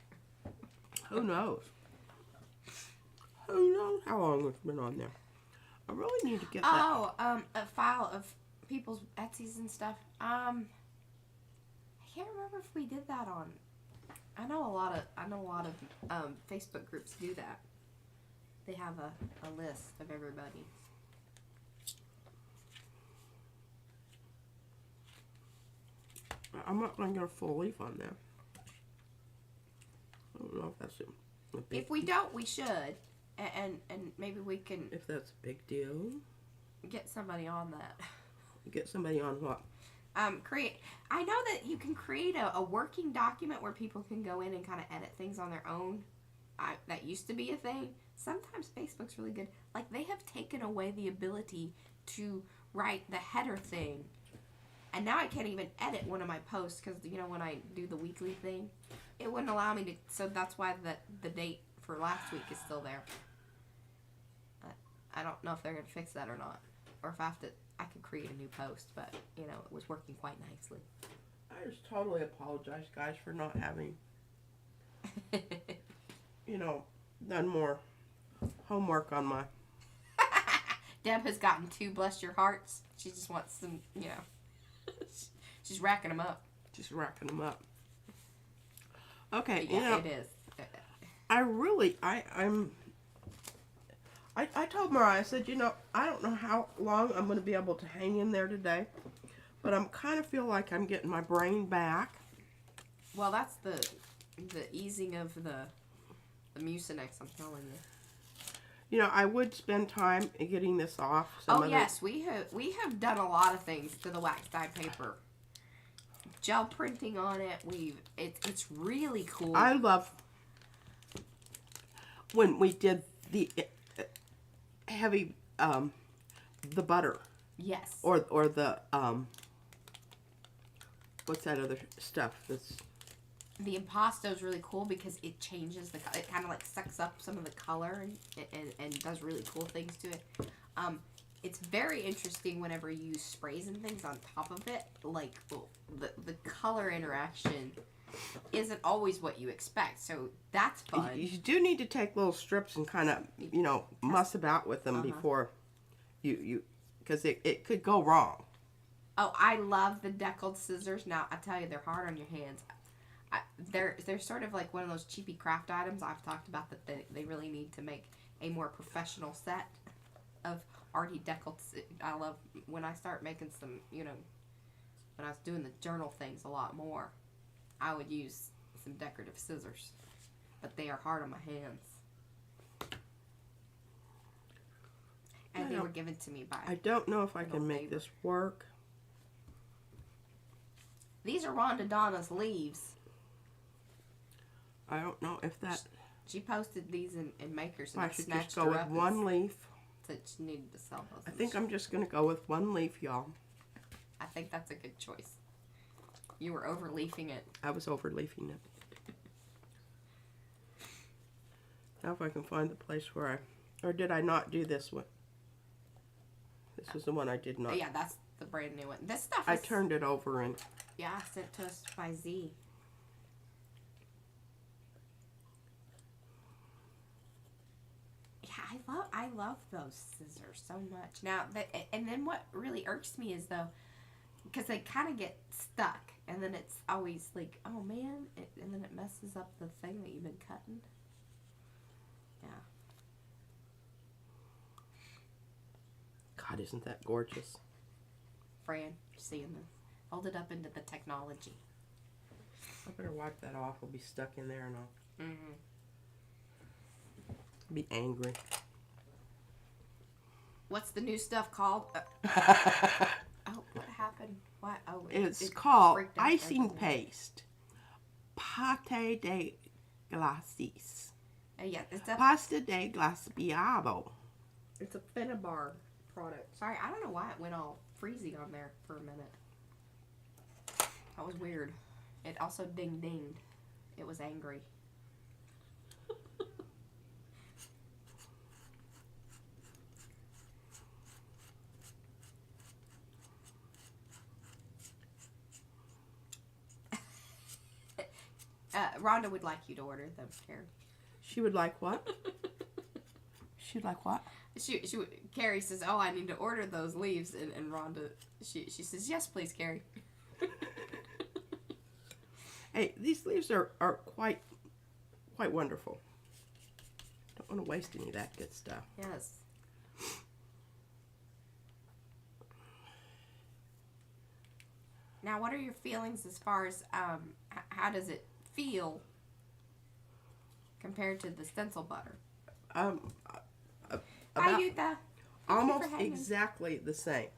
Who knows? Who knows how long it's been on there? I really need to get that. Oh, a file of people's Etsy's and stuff. I can't remember if we did that on. I know a lot of Facebook groups do that. They have a list of everybody. I'm not going to get a full leaf on there. I don't know if that's a big If we don't, we should. And maybe we can if that's a big deal. Get somebody on that. Get somebody on what? I know that you can create a working document where people can go in and kind of edit things on their own. That used to be a thing. Sometimes Facebook's really good. Like, they have taken away the ability to write the header thing. And now I can't even edit one of my posts because, when I do the weekly thing, it wouldn't allow me to. So that's why the date for last week is still there. I don't know if they're going to fix that or not. Or if I could create a new post, but, it was working quite nicely. I just totally apologize, guys, for not having, done more homework on my... Deb has gotten 2 bless your hearts. She just wants some, she's racking them up. Just racking them up. Okay, yeah, it is. I told Mariah, I said, I don't know how long I'm going to be able to hang in there today, but I'm kind of feel like I'm getting my brain back. Well, that's the easing of the Mucinex, I'm telling you. I would spend time getting this off. Yes, we have done a lot of things to the wax dye paper. Gel printing on it. It's really cool. I love when we did the heavy the butter. Yes. Or the what's that other stuff that's The impasto is really cool because it changes it kind of like sucks up some of the color and does really cool things to it. It's very interesting whenever you use sprays and things on top of it. Like the color interaction isn't always what you expect, so that's fun. You do need to take little strips and kind of, you know, muss about with them before you because it could go wrong. Oh, I love the deckled scissors. Now, I tell you, they're hard on your hands. They're sort of like one of those cheapy craft items I've talked about that they really need to make a more professional set of ARTY deckled. I love when I start making some, you know, when I was doing the journal things a lot more, I would use some decorative scissors, but they are hard on my hands. And they were given to me by I don't know if I can make this work. These are Rhonda Donna's leaves. I don't know if that... She posted these in Makers and I should just go with one leaf. Said she needed to sell those. I think I'm just going to go with one leaf, y'all. I think that's a good choice. You were over-leafing it. I was over-leafing it. Now if I can find the place where or did I not do this one? This was the one I did not. Yeah, that's the brand new one. This stuff I turned it over and... Yeah, sent to us by Z. Yeah, I love those scissors so much. Now, and then what really irks me is though, because they kind of get stuck, and then it's always like, oh man, and then it messes up the thing that you've been cutting. Yeah. God, isn't that gorgeous? Fran, seeing this. Hold it up into the technology. I better wipe that off. I'll be stuck in there and I'll be angry. What's the new stuff called? Oh, what happened? What? Oh, it's called icing paste. Pate de glacis. Yeah, it's a pasta de glaciado. It's a Finnabar product. Sorry, I don't know why it went all freezy on there for a minute. That was weird. It also dinged. It was angry. Rhonda would like you to order them, Carrie. She would like what? She'd like what? Carrie says, "Oh, I need to order those leaves," and Rhonda, she says, "Yes, please, Carrie." Hey, these leaves are quite wonderful. Don't want to waste any of that good stuff. Yes. Now, what are your feelings as far as how does it feel compared to the stencil butter? Bye, Yutha. Almost exactly the same.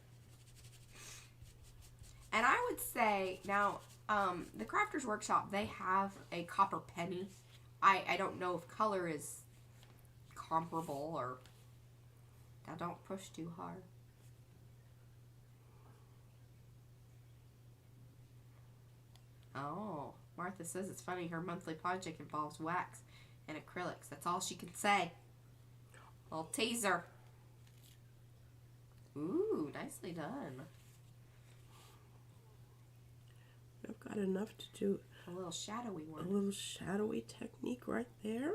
And I would say now, the Crafters Workshop, they have a copper penny. I don't know if color is comparable or... Now, don't push too hard. Oh, Martha says it's funny her monthly project involves wax and acrylics. That's all she can say. Little teaser. Ooh, nicely done. I've got enough to do a little shadowy one. A little shadowy technique right there.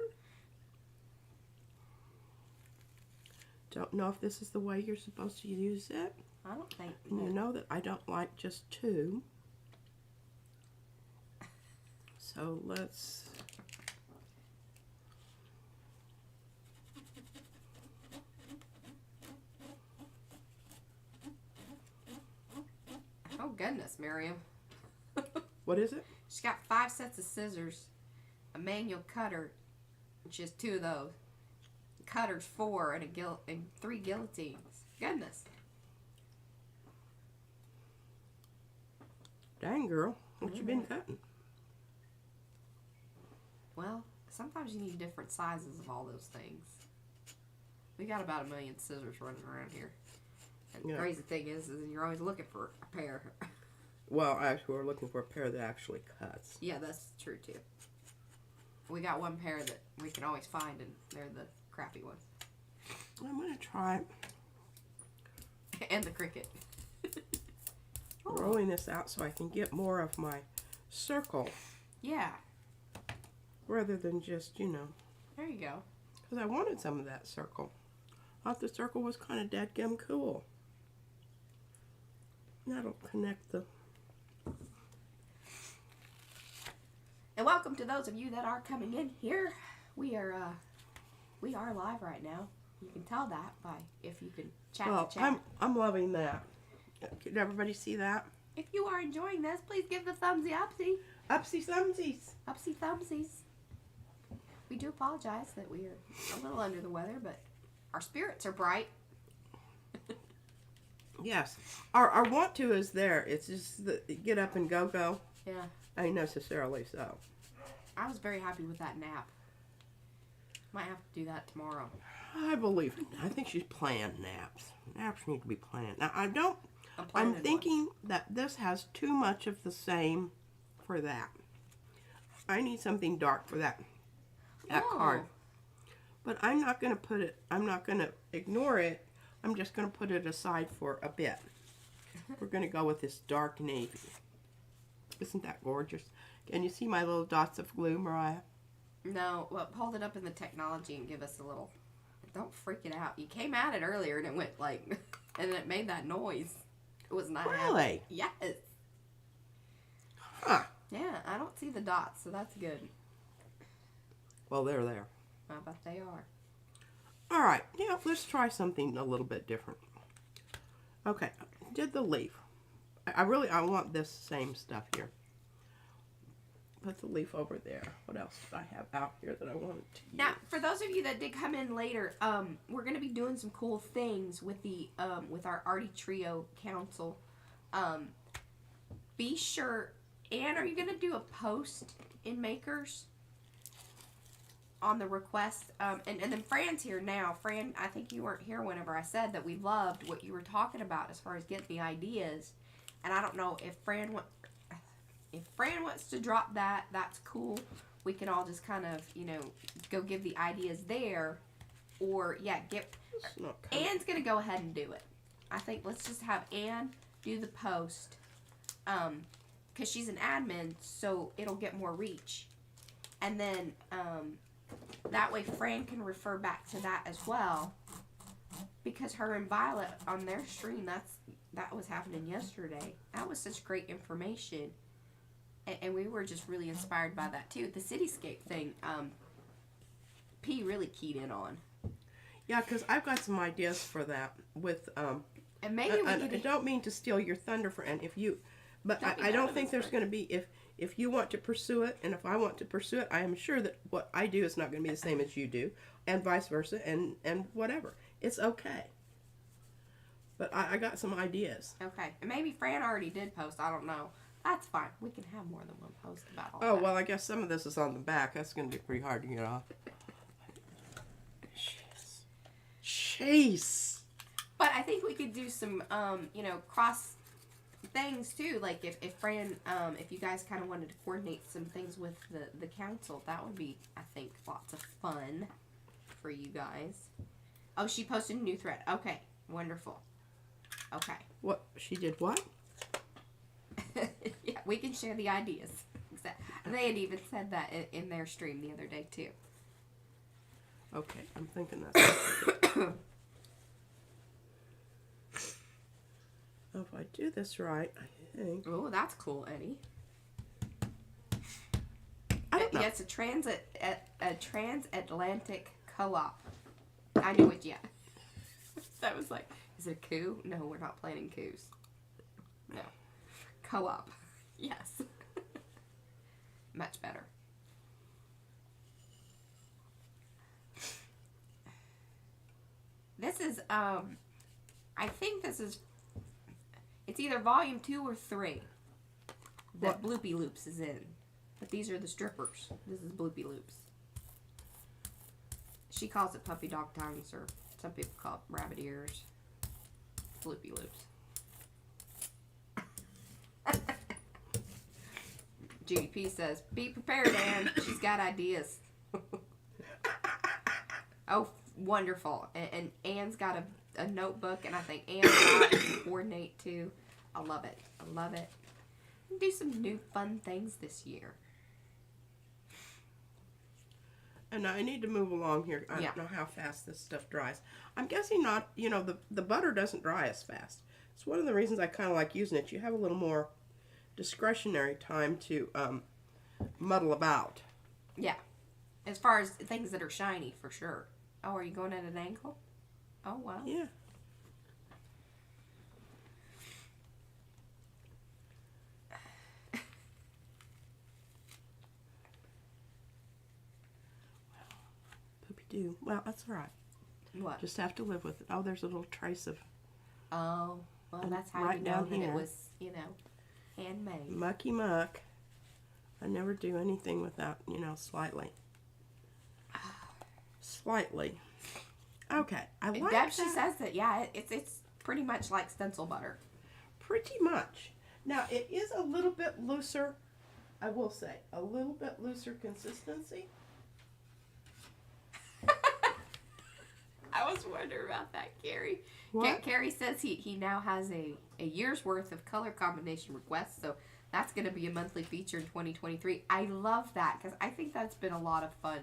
Don't know if this is the way you're supposed to use it. I don't think. And you know that I don't like just two. So let's... Oh goodness, Miriam. What is it? She's got 5 sets of scissors, a manual cutter, and she has 2 of those. Cutters 4 and 3 guillotines. Goodness. Dang, girl, what you been cutting? Well, sometimes you need different sizes of all those things. We got about 1 million scissors running around here. And the crazy thing is you're always looking for a pair. Well, actually, we're looking for a pair that actually cuts. Yeah, that's true too. We got one pair that we can always find, and they're the crappy ones. I'm gonna try And the Cricut. rolling this out so I can get more of my circle. Yeah. Rather than just, you know. There you go. Because I wanted some of that circle. I thought the circle was kind of dadgum cool. That'll connect the... And welcome to those of you that are coming in here. We are live right now. You can tell that by if you can chat Well, the chat. I'm loving that. Can everybody see that? If you are enjoying this, please give the thumbsy upsy. Upsy thumbsies. Upsy thumbsies. We do apologize that we are a little under the weather, but our spirits are bright. Yes. Our want to is there. It's just the get up and go. Yeah. Ain't necessarily so. I was very happy with that nap. Might have to do that tomorrow. I believe it. I think she's planned naps. Naps need to be planned. Now, I'm planted thinking that this has too much of the same for that. I need something dark for that card. But I'm not going to ignore it. I'm just going to put it aside for a bit. We're going to go with this dark navy. Isn't that gorgeous? Can you see my little dots of glue, Mariah? No, well, hold it up in the technology and give us a little. Don't freak it out. You came at it earlier and it went like, and it made that noise. It was not Really? happy. Yes. Huh. Yeah, I don't see the dots, so that's good. Well, they're there. I bet they are. All right. Yeah, let's try something a little bit different. Okay. Did the leaf. I want this same stuff here. Put the leaf over there. What else did I have out here that I wanted to use? Now, for those of you that did come in later, we're going to be doing some cool things with the with our ARTY Trio Council. Be sure, Anne, are you going to do a post in Makers on the request? And then Fran's here now. Fran, I think you weren't here whenever I said that we loved what you were talking about as far as getting the ideas. And I don't know if Fran wants to drop that, that's cool. We can all just kind of, go give the ideas there. Or, yeah, Anne's going to go ahead and do it. I think let's just have Anne do the post. Because she's an admin, so it'll get more reach. And then, that way Fran can refer back to that as well. Because her and Violet on their stream, that was happening yesterday. That was such great information. And we were just really inspired by that too. The cityscape thing, P really keyed in on. Yeah, because I've got some ideas for that with and maybe I don't mean to steal your thunder, Fran. But I don't think there's going to be if you want to pursue it and if I want to pursue it. I am sure that what I do is not going to be the same as you do, and vice versa, and whatever. It's okay. But I got some ideas. Okay, and maybe Fran already did post. I don't know. That's fine. We can have more than one post about all that. Oh, well, I guess some of this is on the back. That's going to be pretty hard to get off. Chase. But I think we could do some, cross things too. Like if Fran, if you guys kind of wanted to coordinate some things with the council, that would be, I think, lots of fun for you guys. Oh, she posted a new thread. Okay, wonderful. Okay. What? She did what? Yeah, we can share the ideas. They had even said that in their stream the other day too. Okay, I'm thinking that's if I do this right, I think. Oh, that's cool, Eddie. I don't know. Yeah, it's a transatlantic co-op. I knew it, yeah. That was like, is it a coup? No, we're not planning coups. No. Co-op. Yes. Much better. This is, I think this is, it's either volume 2 or 3 that Bloopy Loops is in. But these are the strippers. This is Bloopy Loops. She calls it puppy dog tongues, or some people call it rabbit ears. Bloopy Loops. Judy P says, be prepared, Ann. She's got ideas. Oh, wonderful. And Ann's got a notebook, and I think Ann's got to coordinate too. I love it. I love it. Do some new fun things this year. And I need to move along here. I don't know how fast this stuff dries. I'm guessing not, you know, the butter doesn't dry as fast. It's one of the reasons I kind of like using it. You have a little more discretionary time to muddle about. Yeah. As far as things that are shiny, for sure. Oh, are you going at an angle? Oh, wow. Yeah. Do. Well, that's all right. What? Just have to live with it. Oh, there's a little trace of... Oh, well, that's how right you know down that here. it was, you know, handmade. Mucky muck. I never do anything without, you know, slightly. Slightly. Okay. I like Deb, that. she says that, yeah, it's pretty much like stencil butter. Pretty much. Now, it is a little bit looser, I will say. A little bit looser consistency. I was wondering about that, Carrie. What? Carrie says he now has a year's worth of color combination requests, so that's going to be a monthly feature in 2023. I love that because I think that's been a lot of fun.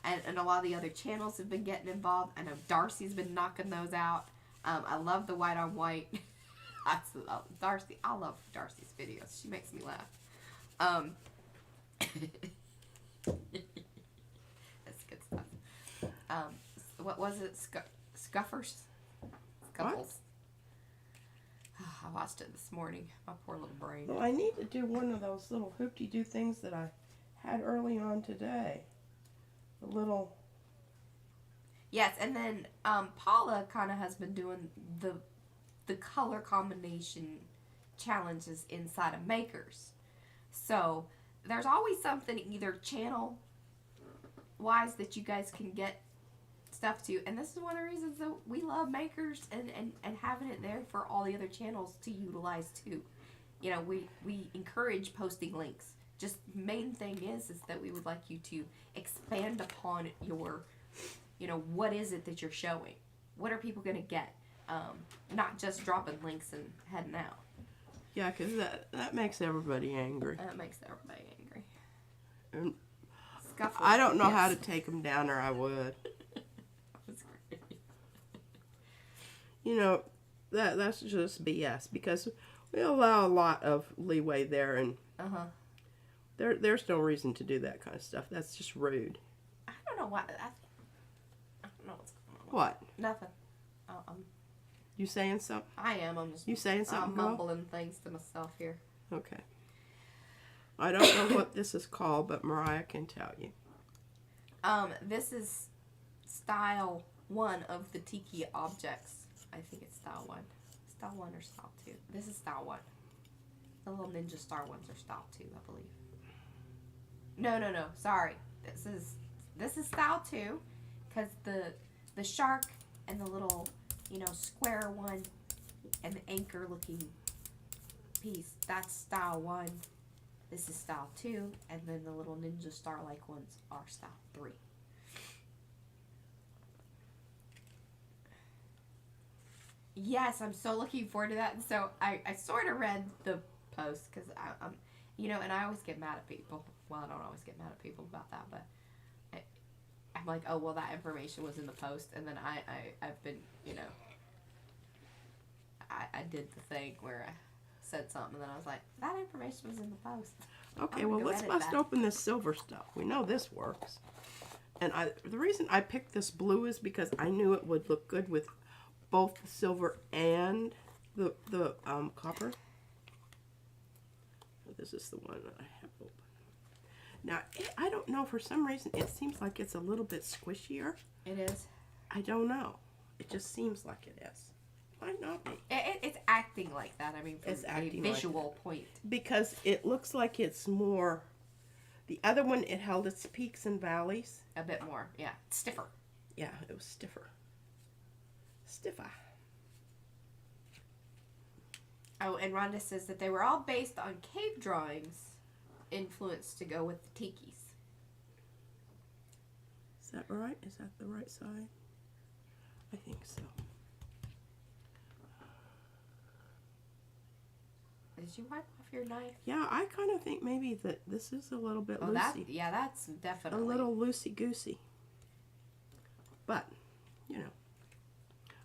And a lot of the other channels have been getting involved. I know Darcy's been knocking those out. I love the white on white. I love Darcy. I love Darcy's videos. She makes me laugh. That's good stuff. What was it? Scuffers? Scuffles. I watched it this morning. My poor little brain. Well, I need to do one of those little hoop-de-doo things that I had early on today. The little... Yes, and then Paula kind of has been doing the color combination challenges inside of Makers. So there's always something either channel-wise that you guys can get stuff to, and this is one of the reasons that we love Makers and having it there for all the other channels to utilize too. You know, we encourage posting links. Just main thing is that we would like you to expand upon your, you know, what is it that you're showing? What are people going to get? Not just dropping links and heading out. Yeah, because that makes everybody angry. That makes everybody angry. And Scuffle. I don't know how to take them down, or I would. You know, that's just BS, because we allow a lot of leeway there, and there's no reason to do that kind of stuff. That's just rude. I don't know why. I don't know what's going on. What? Nothing. You saying something? I am. I'm just. You saying something, I'm girl? mumbling things to myself here. Okay. I don't know what this is called, but Mariah can tell you. This is style 1 of the Tiki objects. I think it's style 1. Style 1 or style 2. This is style 1. The little ninja star ones are style 2, I believe. No. Sorry. This is style 2, because the shark and the little, you know, square one and the anchor looking piece, that's style 1. This is style 2, and then the little ninja star like ones are style 3. Yes, I'm so looking forward to that. And so I sort of read the post, because I'm, you know, and I always get mad at people. Well, I don't always get mad at people about that, but I'm like, oh, well, that information was in the post, and then I've been, you know, I did the thing where I said something, and then I was like, that information was in the post. Okay, well, let's bust open this silver stuff. We know this works. And the reason I picked this blue is because I knew it would look good with both the silver and the copper. This is the one that I have open. Now, I don't know, for some reason, it seems like it's a little bit squishier. It is. I don't know. It just seems like it is. Might not be. It's acting like that. I mean, from It's a acting visual point. Because it looks like it's more... The other one, it held its peaks and valleys. A bit more, yeah. Stiffer. Yeah, it was stiffer. Stiffer. Oh, and Rhonda says that they were all based on cave drawings influence to go with the tikis. Is that right? Is that the right side? I think so. Did you wipe off your knife? Yeah, I kind of think maybe that this is a little bit loosey. That's definitely a little loosey-goosey. But, you know,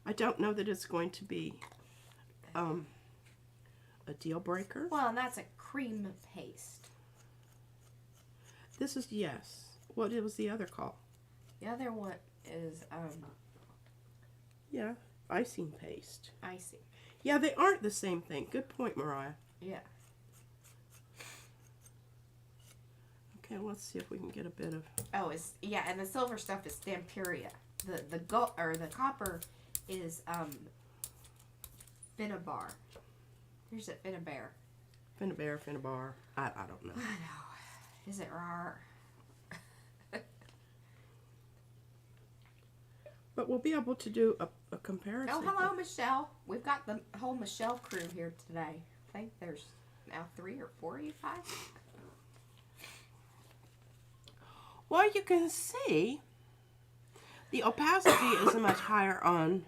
I don't know that it's going to be a deal breaker. Well, and that's a cream paste. This is, yes. What was the other called? The other one is yeah, icing paste. icing. Yeah, they aren't the same thing. Good point, Mariah. Yeah. Okay, let's see if we can get a bit of. Oh, and the silver stuff is Stamperia. The gold or the copper is Finnabar. Here's it, Finnabar. Finnabar. I don't know. I know. Is it rar? But we'll be able to do a comparison. Oh, hello, Michelle. We've got the whole Michelle crew here today. I think there's now 3 or 4 of you guys. Well, you can see the opacity is much higher on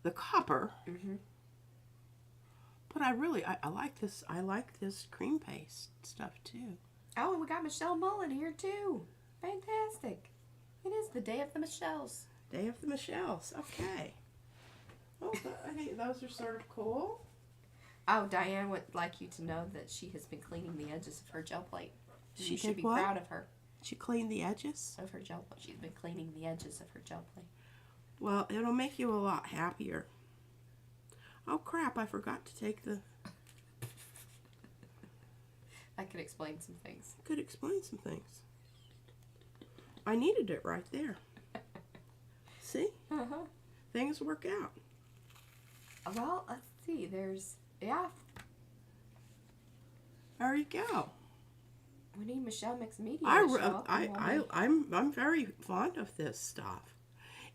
the copper. Mm-hmm. But I like this. I like this cream paste stuff too. Oh, and we got Michelle Mullen here too. Fantastic. It is the day of the Michelles. Day of the Michelles. Okay. Well, I think those are sort of cool. Oh, Diane would like you to know that she has been cleaning the edges of her gel plate. She You should did be what? proud of her. She cleaned the edges. Of her gel plate. She's been cleaning the edges of her gel plate. Well, it'll make you a lot happier. Oh crap! I forgot to take the. That could explain some things. Could explain some things. I needed it right there. See? Uh-huh. Things work out. Well, let's see. There's, yeah. There you go. We need Michelle Mixed Media to show up. I'm very fond of this stuff.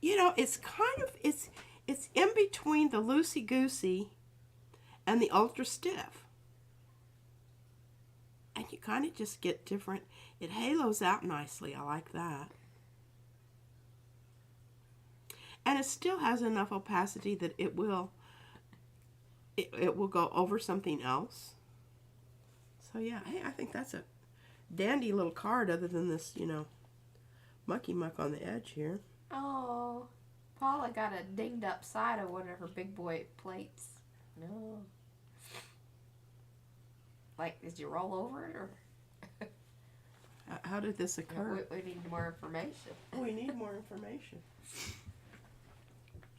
You know, it's kind of it's in between the loosey goosey and the ultra stiff, and you kind of just get different. It halos out nicely. I like that, and it still has enough opacity that it will go over something else. So yeah, hey, I think that's a dandy little card other than this, you know, mucky muck on the edge here. Oh, Paula got a dinged up side of one of her big boy plates. No. Like, did you roll over it, or? How did this occur? We need more information. We need more information.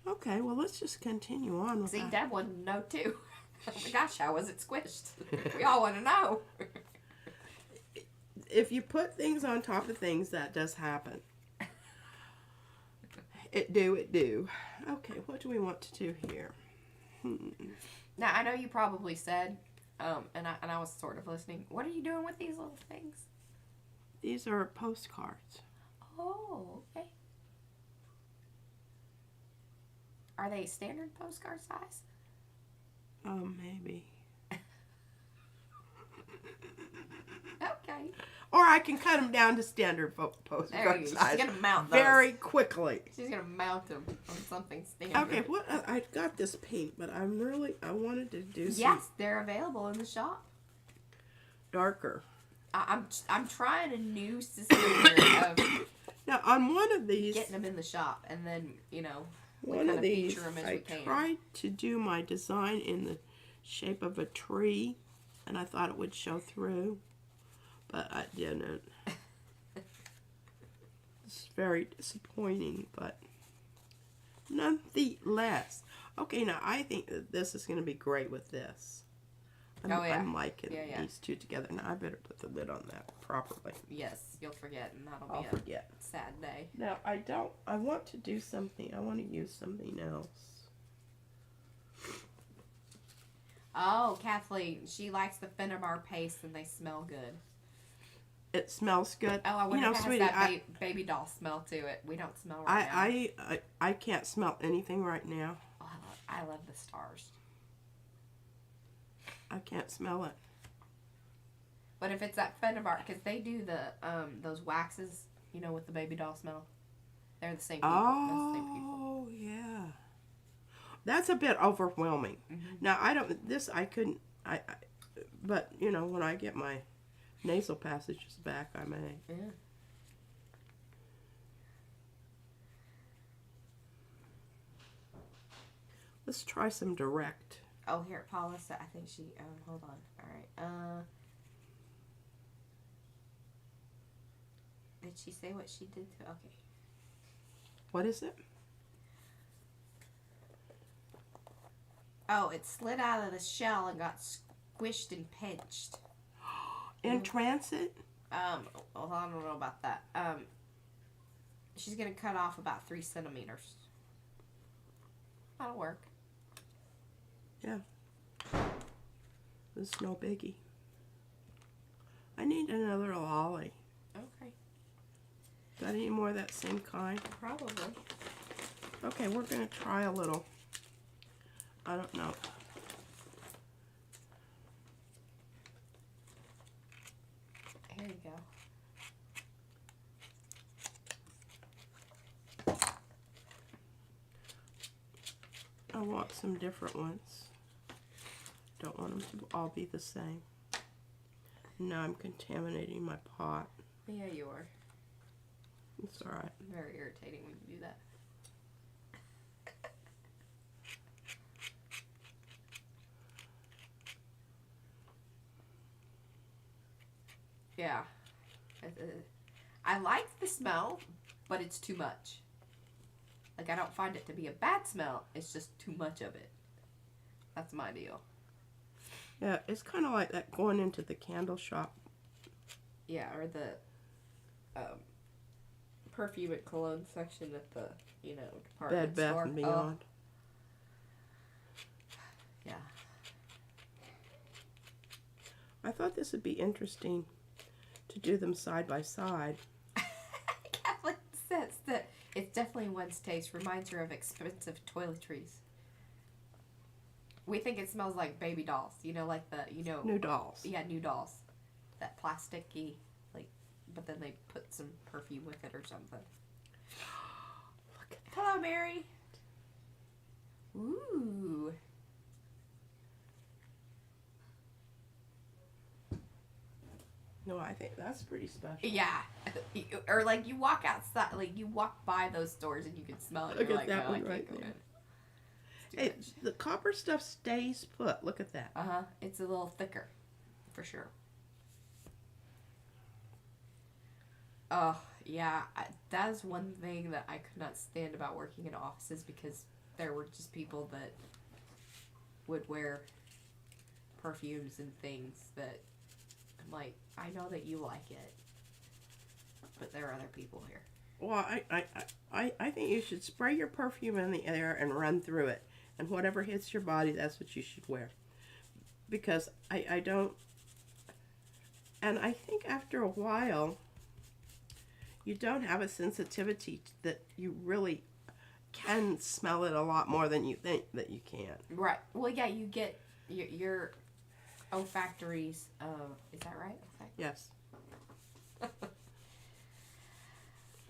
Okay, well, let's just continue on with See, that. Deb wanted to know, too. Oh my gosh, how was it squished? We all want to know. If you put things on top of things, that does happen. It do. Okay, what do we want to do here? Now, I know you probably said, and I was sort of listening, what are you doing with these little things? These are postcards. Oh, okay. Are they standard postcard size? Maybe. Okay. Or I can cut them down to standard postcard size. She's gonna mount those. Very quickly. She's gonna mount them on something standard. Okay, what I got this pink, but I wanted to do some Yes, they're available in the shop. darker. I'm trying a new system here of Now on one of these, getting them in the shop, and then we one kind of of these, feature them as I we can. tried to do my design in the shape of a tree, and I thought it would show through, but I didn't. It's very disappointing, but nonetheless. Okay, now I think that this is going to be great with this. I'm liking these two together. Now I better put the lid on that properly. Yes, you'll forget, and that'll I'll be forget. a sad day. Now I want to do something. I want to use something else. Oh, Kathleen, she likes the Finnabar paste, and they smell good. It smells good. Oh, I wonder if it has sweetie, that baby doll smell to it. We don't smell right now. I can't smell anything right now. Oh, I love the stars. I can't smell it. But if it's that Fenimart, because they do the those waxes, you know, with the baby doll smell. They're the same people. That's the same people. Oh, yeah. That's a bit overwhelming. Mm-hmm. Now, I couldn't, but, you know, when I get my nasal passages back, I may. Yeah. Let's try some direct. Oh, here, Paula said, I think she, hold on. All right. Did she say what she did to, okay. What is it? Oh, it slid out of the shell and got squished and pinched. In transit? Well, I don't know about that. She's going to cut off about 3 centimeters. That'll work. Yeah. It's no biggie. I need another lolly. Okay. Got any more of that same kind? Probably. Okay, we're going to try a little. I don't know. Here you go. I want some different ones. Don't want them to all be the same. Now I'm contaminating my pot. Yeah, you are. It's alright. Very irritating when you do that. Yeah. I like the smell, but it's too much. Like, I don't find it to be a bad smell. It's just too much of it. That's my deal. Yeah, it's kind of like that going into the candle shop. Yeah, or the perfume and cologne section at the, you know, department Bed, store. Bath and Beyond. Oh. Yeah. I thought this would be interesting to do them side by side. Kathleen says that it's definitely one's taste. Reminds her of expensive toiletries. We think it smells like baby dolls. You know, like the, you know. New dolls. Yeah, new dolls. That plasticky, like, but then they put some perfume with it or something. Look at that. Hello, Mary. Ooh. No, I think that's pretty special. Yeah. Or like you walk outside, like you walk by those stores and you can smell it. Look You're at like, that no, one I right can't go there. in. Hey, the copper stuff stays put. Look at that. Uh-huh. It's a little thicker, for sure. Oh, yeah. That is one thing that I could not stand about working in offices, because there were just people that would wear perfumes and things that I'm like, I know that you like it, but there are other people here. Well, I think you should spray your perfume in the air and run through it. And whatever hits your body, that's what you should wear. Because I don't... And I think after a while, you don't have a sensitivity that you really can smell it a lot more than you think that you can. Right. Well, yeah, you get your olfactories. Is that right? Yes.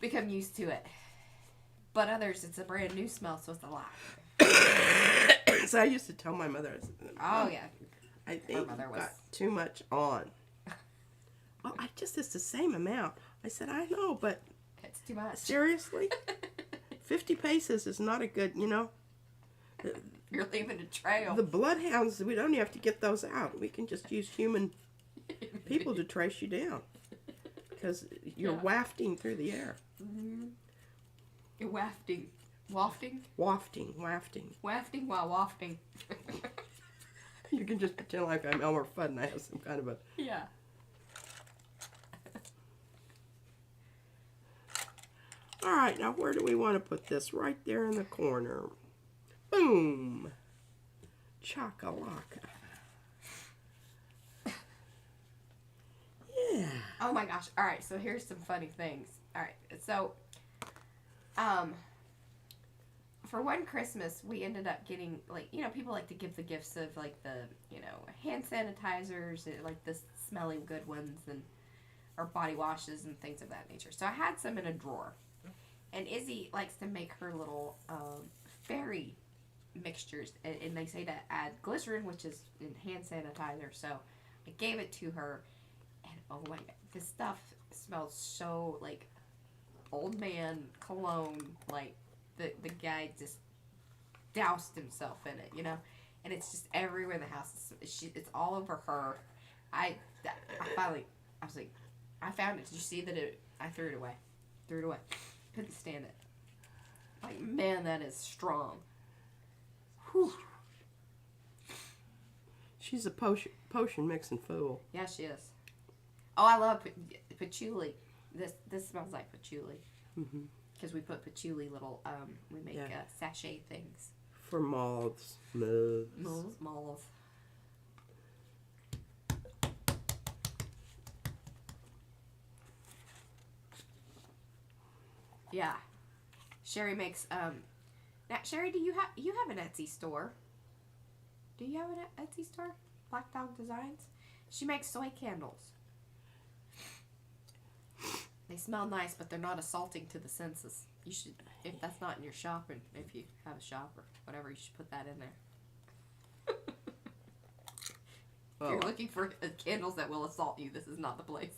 Become used to it. But others, it's a brand new smell, so it's a lot. So I used to tell my mother, Oh, yeah. I think you mother was- got too much on. Well, it's the same amount. I said, I know, but It's too much. seriously? 50 paces is not a good, you know. You're leaving a trail. The bloodhounds, we don't have to get those out. We can just use human people to trace you down. Because you're wafting through the air. Mm-hmm. You're wafting. Wafting? Wafting. Wafting while wafting. You can just pretend like I'm Elmer Fudd and I have some kind of a... Yeah. All right, now where do we want to put this? Right there in the corner. Boom. Chakalaka. Yeah. Oh my gosh. All right, so here's some funny things. All right, so, for one Christmas, we ended up getting, like, you know, people like to give the gifts of, like, the, you know, hand sanitizers, like the smelling good ones and or body washes and things of that nature. So I had some in a drawer. And Izzy likes to make her little fairy mixtures, and they say to add glycerin, which is in hand sanitizer. So I gave it to her, and oh my god, this stuff smells so like old man cologne. Like the guy just doused himself in it, you know. And it's just everywhere in the house. It's all over her. I was like, I found it. Did you see that? I threw it away. Couldn't stand it. Like, man, that is strong. Whew. She's a potion mixing fool. Yeah, she is. Oh, I love patchouli. This smells like patchouli. Because we put patchouli little, we make sachet things. For moths. Moths. Yeah. Sherry makes, now, Sherry, do you have an Etsy store? Do you have an Etsy store? Black Dog Designs? She makes soy candles. They smell nice, but they're not assaulting to the senses. You should, if that's not in your shop, and if you have a shop or whatever, you should put that in there. If you're looking for candles that will assault you, this is not the place.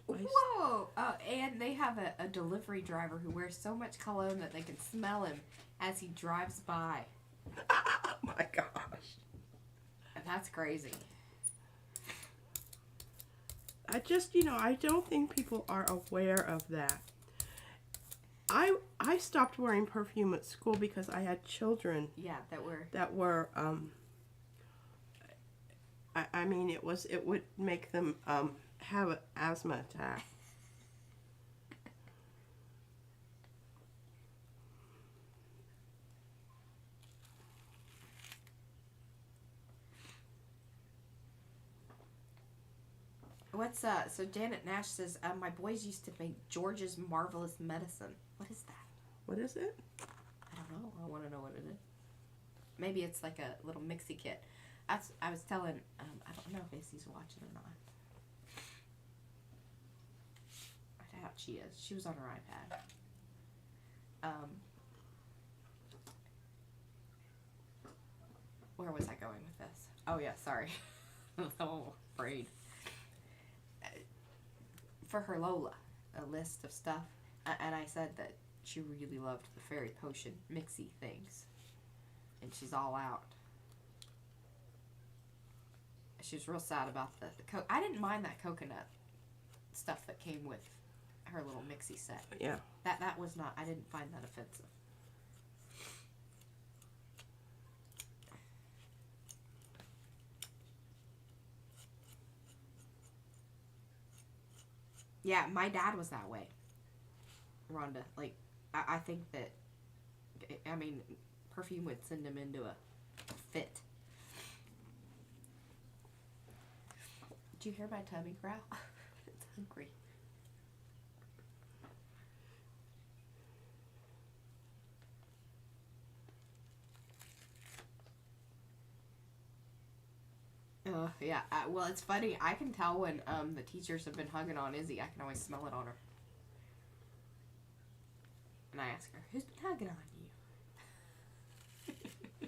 Whoa! And they have a delivery driver who wears so much cologne that they can smell him as he drives by. Oh my gosh. And that's crazy. I just, I don't think people are aware of that. I stopped wearing perfume at school because I had children. Yeah, that were I mean, it would make them have an asthma attack. So Janet Nash says, my boys used to make George's Marvelous Medicine. What is that? What is it? I don't know. I want to know what it is. Maybe it's like a little mixy kit. I was telling, I don't know if Izzy's watching or not. I doubt she is. She was on her iPad. Where was I going with this? Oh yeah, sorry. I'm a little afraid. For her Lola, a list of stuff, and I said that she really loved the fairy potion mixy things, and she's all out. She was real sad about the I didn't mind that coconut stuff that came with her little mixy set. Yeah. That was not, I didn't find that offensive. Yeah, my dad was that way, Rhonda. Like, I think that, I mean, perfume would send him into a fit. Did you hear my tummy growl? It's hungry. Yeah. Well, it's funny. I can tell when the teachers have been hugging on Izzy. I can always smell it on her. And I ask her, who's been hugging on you?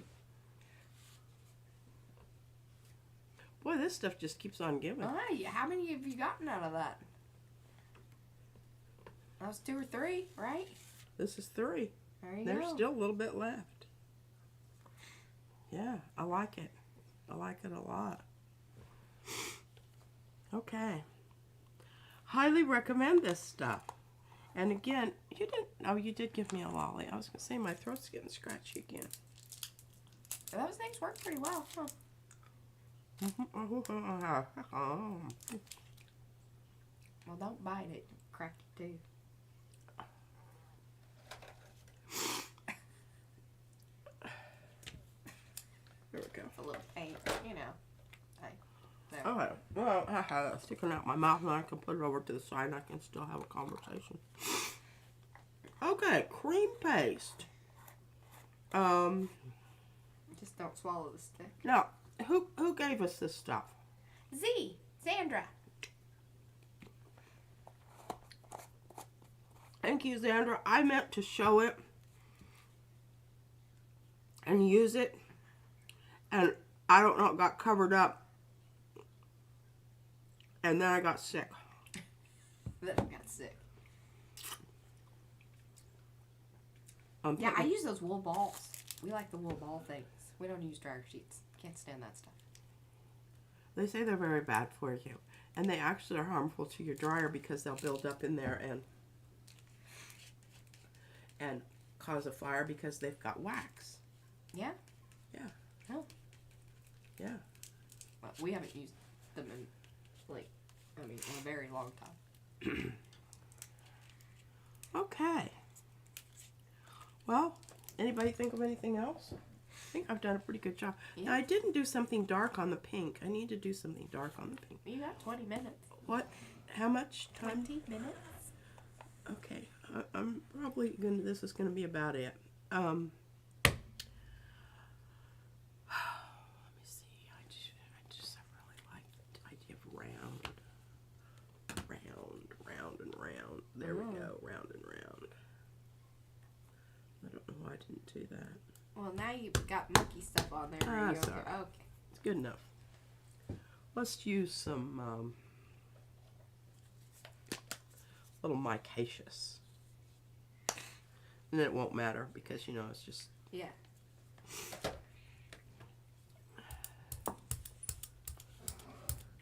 Boy, this stuff just keeps on giving. Oh, yeah. How many have you gotten out of that? That was 2 or 3, right? This is 3. There you There's go. still a little bit left. Yeah, I like it. I like it a lot. Okay. Highly recommend this stuff. And again, you did give me a lolly. I was going to say my throat's getting scratchy again. Those things work pretty well, huh? Well, don't bite it. Crack your tooth. There we go. A little paint. I have it sticking out my mouth, and I can put it over to the side, and I can still have a conversation. Okay, cream paste. Just don't swallow the stick. Now, who gave us this stuff? Zandra. Thank you, Zandra. I meant to show it and use it, and I don't know, it got covered up, and then I got sick. Yeah, I use those wool balls. We like the wool ball things. We don't use dryer sheets. Can't stand that stuff. They say they're very bad for you, and they actually are harmful to your dryer because they'll build up in there and cause a fire because they've got wax. Yeah? Yeah. Oh. Yeah. Well, we haven't used them in, a very long time. Okay. Well, anybody think of anything else? I think I've done a pretty good job. Yeah. Now, I didn't do something dark on the pink. I need to do something dark on the pink. You got 20 minutes. What? How much time? 20 minutes. Okay. I'm probably going to, this is going to be about it. Let me see. I just really like the idea of round, and round. There we go. Round and round. I don't know why I didn't do that. Well, now you've got monkey stuff on there. Sorry. Okay. It's good enough. Let's use some little micaceous. And then it won't matter because, you know, it's just... Yeah.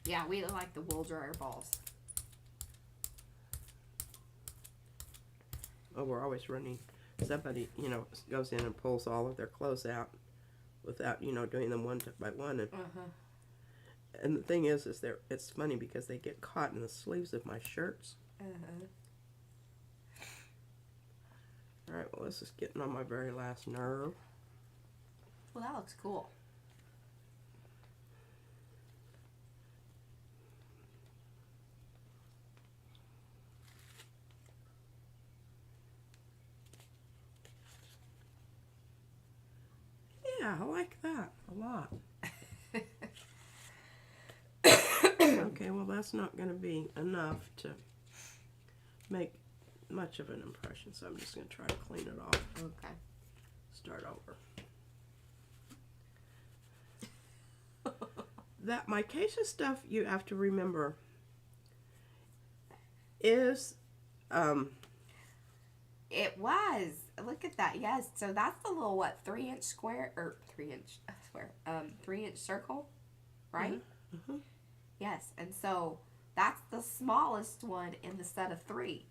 Yeah, we like the wool dryer balls. Oh, we're always running. Somebody, you know, goes in and pulls all of their clothes out without, you know, doing them one by one. And the thing is it's funny because they get caught in the sleeves of my shirts. All right, well, this is getting on my very last nerve. Well, that looks cool. Yeah, I like that a lot. Okay, well, that's not going to be enough to make much of an impression, so I'm just going to try to clean it off. Okay. Start over. That micaceous stuff, you have to remember, is... It was. Look at that. Yes. So that's the little, 3-inch square, or 3-inch square, 3-inch circle, right? Mm-hmm. Yes. And so that's the smallest one in the set of 3.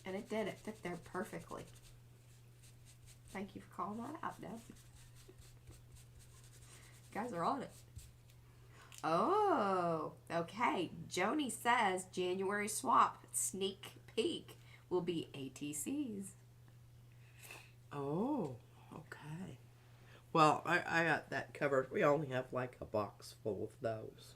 And it did. It fit there perfectly. Thank you for calling that out, Deb. You guys are on it. Oh, okay. Joni says January swap sneak peek will be ATCs. Oh, okay. Well, I got that covered. We only have like a box full of those.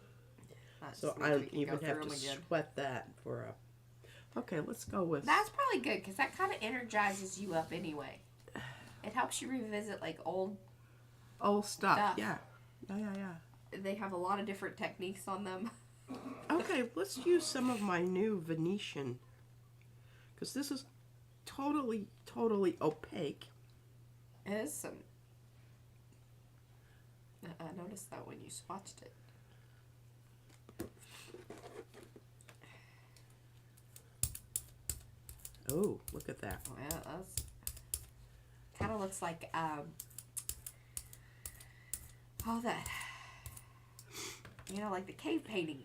So I don't even have to sweat that for a... Okay, let's go with... That's probably good because that kind of energizes you up anyway. It helps you revisit like old stuff. Yeah. Yeah. They have a lot of different techniques on them. Okay, let's use some of my new Venetian. Because this is totally opaque. It is some... I noticed that when you swatched it. Oh, look at that. Oh, yeah, that's... Kind of looks like, all that... You know, like the cave painting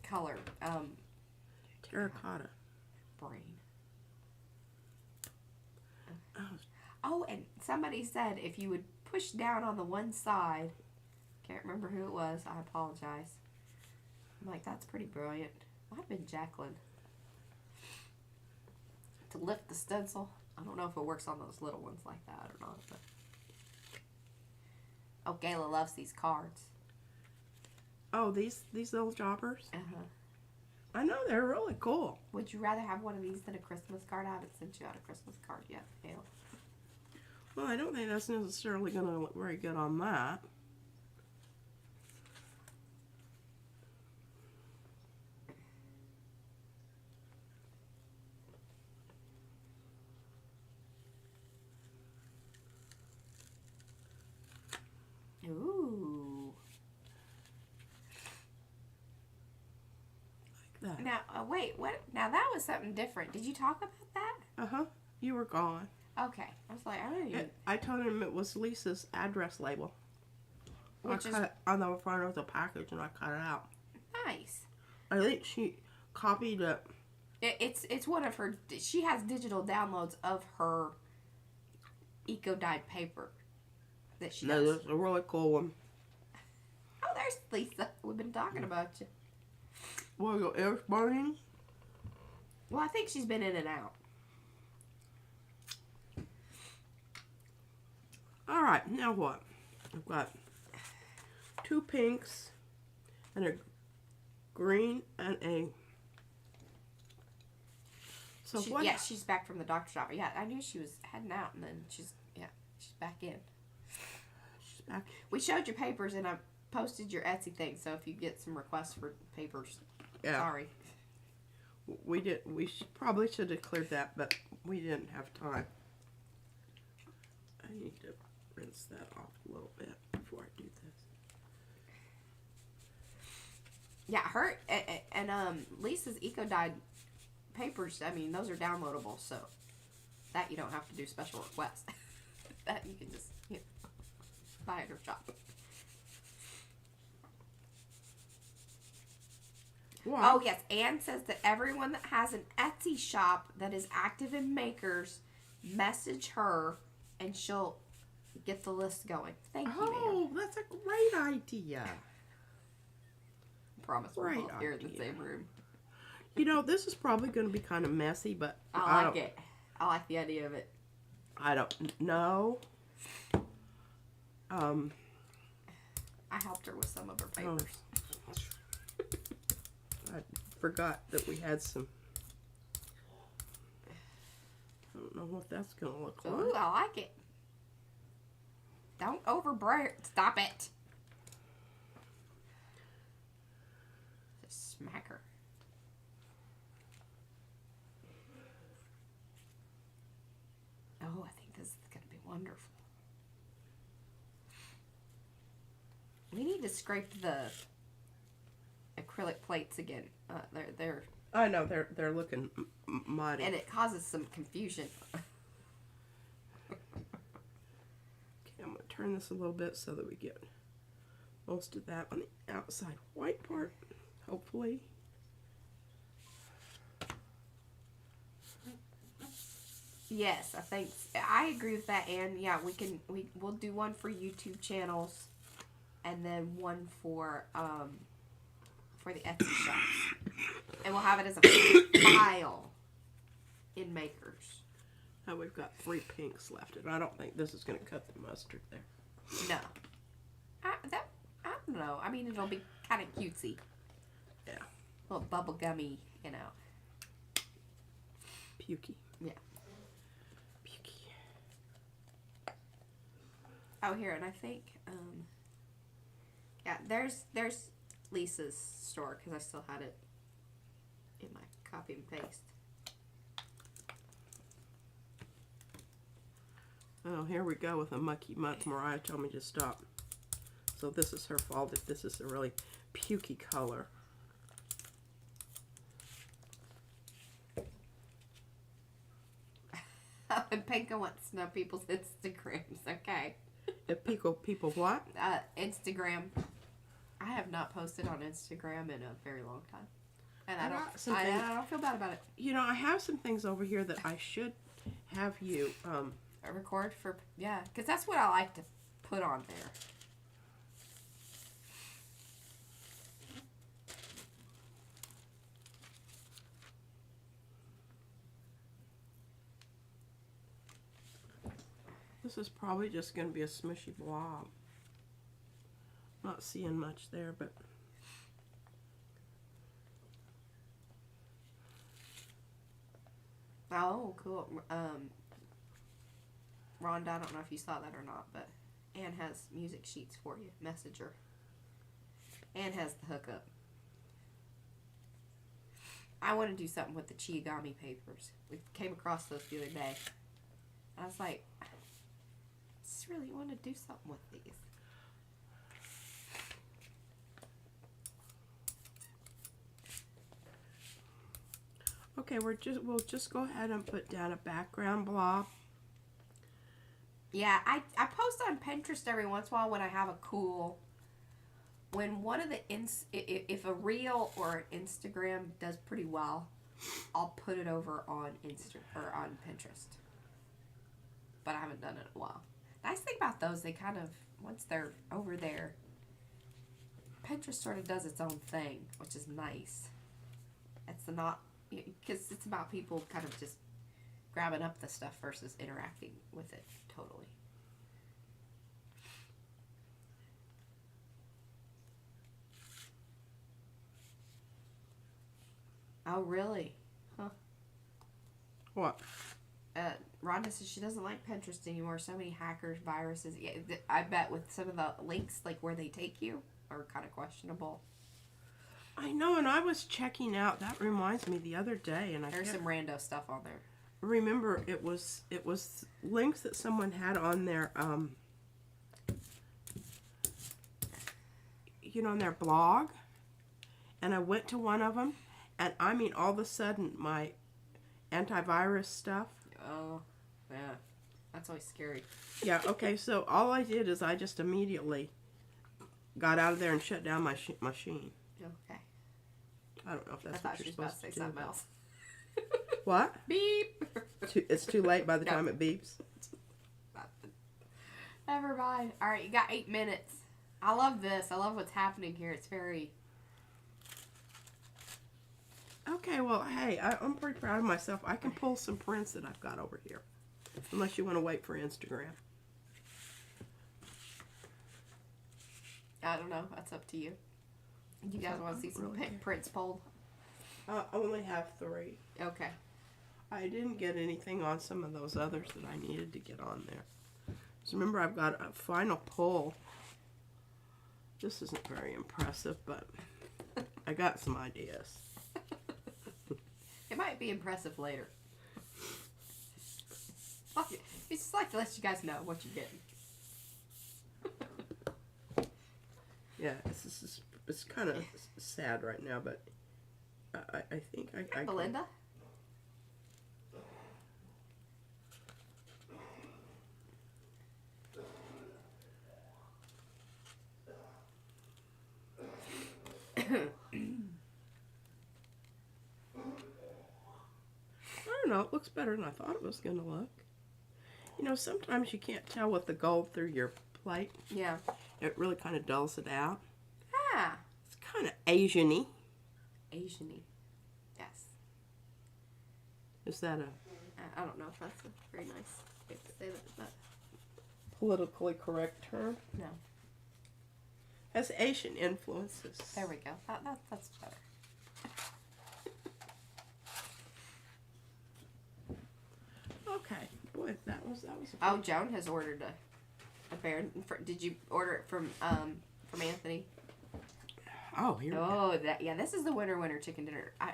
color. Terracotta. Brain. Oh, and somebody said if you would push down on the one side, can't remember who it was, I apologize. I'm like, that's pretty brilliant. Might have been Jacqueline. To lift the stencil. I don't know if it works on those little ones like that or not. But... Oh, Gayla loves these cards. Oh, these little jobbers? Uh-huh. I know, they're really cool. Would you rather have one of these than a Christmas card? I haven't sent you out a Christmas card yet, Gail. Well, I don't think that's necessarily going to look very good on that. Ooh. Like that. Now, wait, what? Now, that was something different. Did you talk about that? Uh-huh. You were gone. Okay. I was like, I don't even... I told him it was Lisa's address label. Which I cut it on the front of the package and I cut it out. Nice. I think she copied it. It's one of her... She has digital downloads of her eco-dyed paper that she does. That's a really cool one. Oh, there's Lisa. We've been talking about you. Well, your ears burning? Well, I think she's been in and out. All right, now what? I've got 2 pinks and a green and a... So what? Yeah, she's back from the doctor's office. Yeah, I knew she was heading out, and then she's back in. She's back. We showed you papers, and I posted your Etsy thing, so if you get some requests for papers, Yeah. sorry. We did. Probably should have cleared that, but we didn't have time. I need to rinse that off a little bit before I do this. Yeah, her and Lisa's eco-dyed papers, I mean, those are downloadable, so that you don't have to do special requests. That you can just buy at her shop. What? Oh, yes. Anne says that everyone that has an Etsy shop that is active in makers, message her and she'll get the list going. Thank you, Anne. Oh, that's a great idea. I promise we're Great both here in the idea. same room. You know, this is probably going to be kind of messy, but I like it. I like the idea of it. I don't know. I helped her with some of her papers. I forgot that we had some. I don't know what that's going to look like. Ooh, I like it. Don't overbrace. Stop it. Just smack her. Oh, I think this is going to be wonderful. We need to scrape the acrylic plates again. They're I know they're looking muddy. and it causes some confusion. Okay, I'm gonna turn this a little bit so that we get most of that on the outside white part, hopefully. Yes, I think I agree with that, and yeah, we'll do one for YouTube channels, and then one for the Etsy shops, and we'll have it as a file in Makers. Now we've got 3 pinks left, and I don't think this is gonna cut the mustard there. No, I don't know. I mean, it'll be kind of cutesy. Yeah. A little bubblegummy, you know. Pukey. Yeah. Pukey. Oh, here, and I think, yeah, there's Lisa's store, because I still had it in my copy and paste. Oh, here we go with a mucky muck. Mariah told me to stop. So this is her fault if this is a really pukey color. And Pinka wants to know people's Instagrams, okay? If people what? Instagram. I have not posted on Instagram in a very long time. And I don't feel bad about it. You know, I have some things over here that I should have you I record for, yeah, because that's what I like to put on there. This is probably just going to be a smushy blob. Not seeing much there, but oh, cool. Rhonda, I don't know if you saw that or not, but Ann has music sheets for you. Messenger. Ann has the hookup. I want to do something with the Chiyagami papers. We came across those the other day. I was like, I just really want to do something with these. okay, we'll just go ahead and put down a background blob. Yeah, I post on Pinterest every once in a while when I have a cool. When one of the if a reel or an Instagram does pretty well, I'll put it over on on Pinterest. But I haven't done it in a while. Nice thing about those, they kind of, once they're over there, Pinterest sort of does its own thing, which is nice. It's not, because it's about people kind of just grabbing up the stuff versus interacting with it totally. Oh, really? Huh. What? Rhonda says she doesn't like Pinterest anymore. So many hackers, viruses. Yeah, I bet with some of the links, like where they take you, are kind of questionable. I know, and I was checking out. That reminds me, the other day, and There's some rando stuff on there. Remember, it was links that someone had on their on their blog, and I went to one of them, and I mean, all of a sudden, my antivirus stuff. Oh, yeah, that's always scary. Yeah. Okay. So all I did is I just immediately got out of there and shut down my machine. Okay. I don't know if that's I thought what she you're was about supposed to to say do. something else. What? Beep. It's too late by the time it beeps. Never mind. All right, you got 8 minutes. I love this. I love what's happening here. It's very... Okay, well, hey, I'm pretty proud of myself. I can pull some prints that I've got over here. Unless you want to wait for Instagram. I don't know. That's up to you. You guys want to see some prints pulled? I only have 3. Okay. I didn't get anything on some of those others that I needed to get on there. So remember, I've got a final pull. This isn't very impressive, but I got some ideas. It might be impressive later. It's just like to let you guys know what you're getting. Yeah, it's kind of sad right now, but I think I Belinda? I don't know, it looks better than I thought it was going to look. You know, sometimes you can't tell with the gold through your plate. Yeah. It really kind of dulls it out. Ah. It's kind of Asian-y. Asian-y. Yes. Is that I don't know if that's a very nice way to say that, but... politically correct term? No. Has Asian influences. There we go. That's better. Okay. Boy, that was Oh, Joan has ordered a bear. Did you order it from Anthony? Oh, here. Oh, this is the winter chicken dinner. I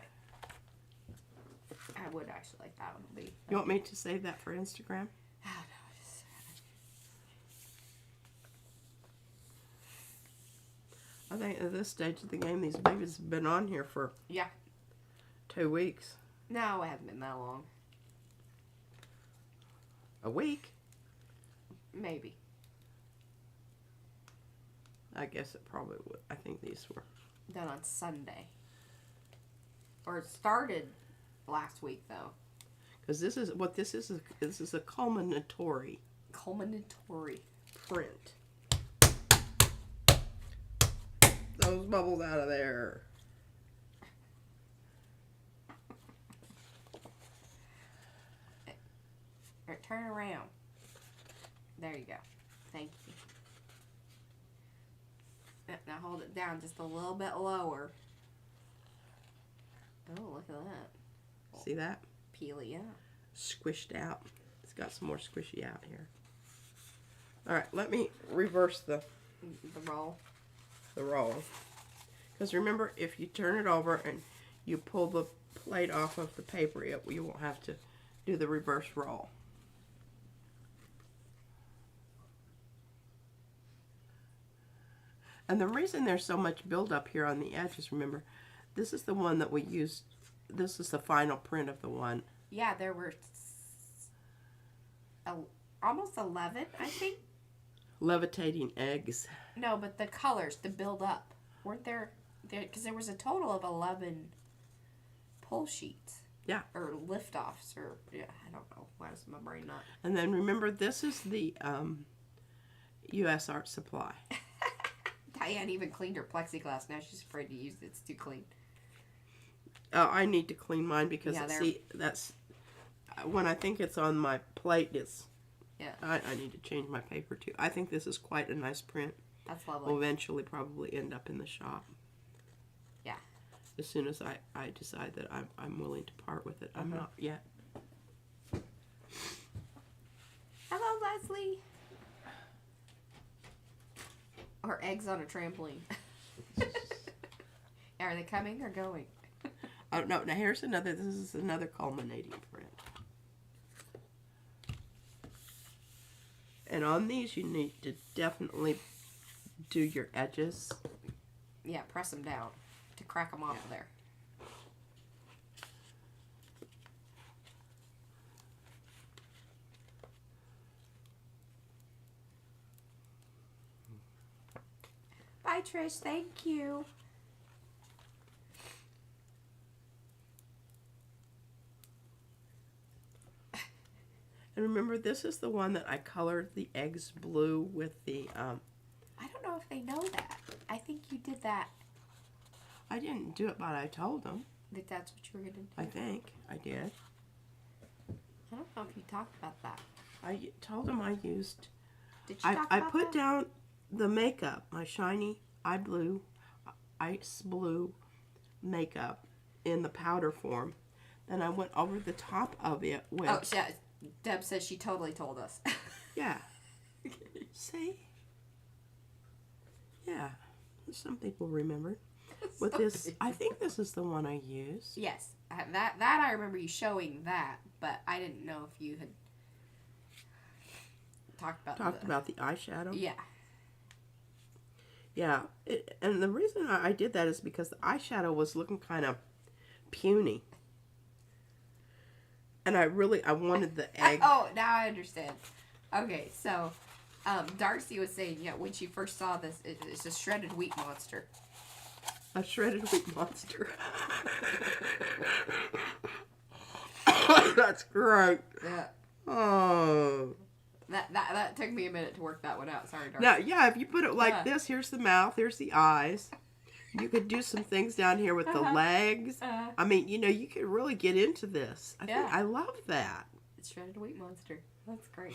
would actually like that one. You want me to save that for Instagram? Oh, no, I think at this stage of the game, these babies have been on here for 2 weeks. No, it hasn't been that long. A week? Maybe. I guess it probably would. I think these were Done on Sunday. Or it started last week, though. because this is what this is. This is a culminatory print. Those bubbles out of there. Or turn around. There you go. Thank you. hold it down just a little bit lower. Oh, look at that. See that? Peely, yeah. Squished out. It's got some more squishy out here. All right, let me reverse the roll. The roll. Because remember, if you turn it over and you pull the plate off of the paper, you won't have to do the reverse roll. And the reason there's so much buildup here on the edges, remember, this is the one that we used. This is the final print of the one. Yeah, there were almost 11, I think. Levitating eggs. No, but the colors, the build up. Weren't there? Because there was a total of 11 pull sheets. Yeah. Or lift-offs, or, yeah, I don't know. Why does my brain not? And then remember, this is the U.S. Art Supply. Diane even cleaned her plexiglass. Now she's afraid to use it. It's too clean. Oh, I need to clean mine because, Yeah, see, that's, when I think it's on my plate, it's, yeah. I need to change my paper too. I think this is quite a nice print. That's lovely. Will eventually probably end up in the shop. Yeah. As soon as I decide that I'm willing to part with it. I'm not yet. Hello, Leslie. Or eggs on a trampoline. Are they coming or going? Oh, no, now here's another, this is another culminating print. And on these you need to definitely do your edges. Yeah, press them down to crack them off of there. Bye, Trish. Thank you. And remember, this is the one that I colored the eggs blue with the, I don't know if they know that. I think you did that. I didn't do it, but I told them. That that's what you were going to do? I think I did. I don't know if you talked about that. I told them I used... Did you talk I about put that? down the makeup, my shiny ice blue makeup in the powder form. Then I went over the top of it with... Oh, yeah. Deb says she totally told us. Yeah. See? Yeah. Some people remember. With this, I think this is the one I used. Yes. That I remember you showing that, but I didn't know if you had talked about the eyeshadow. Yeah. Yeah. And the reason I did that is because the eyeshadow was looking kind of puny. And I wanted the egg. Oh, now I understand. Okay, so Darcy was saying, yeah, when she first saw this, it's a shredded wheat monster. A shredded wheat monster. That's great. Yeah. Oh. That took me a minute to work that one out. Sorry, Darcy. Now, yeah, if you put it like this, here's the mouth, here's the eyes. You could do some things down here with the legs. I mean, you know, you could really get into this. I love that. It's shredded wheat monster. That's great.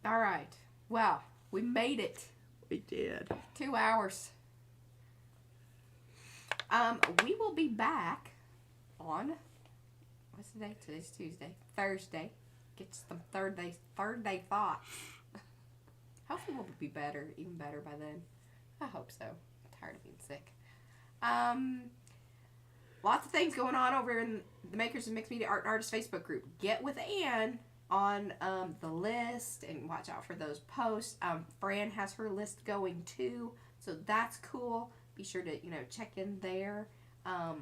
All right. Well, we made it. We did. 2 hours. We will be back on, what's the day? Today's Tuesday. Thursday. Get some third day thoughts. Hopefully we'll be better, even better by then. I hope so. I'm tired of being sick. Lots of things going on over in the Makers of Mixed Media Art and Artists Facebook group. Get with Ann on the list and watch out for those posts. Fran has her list going too, so that's cool. Be sure to, check in there.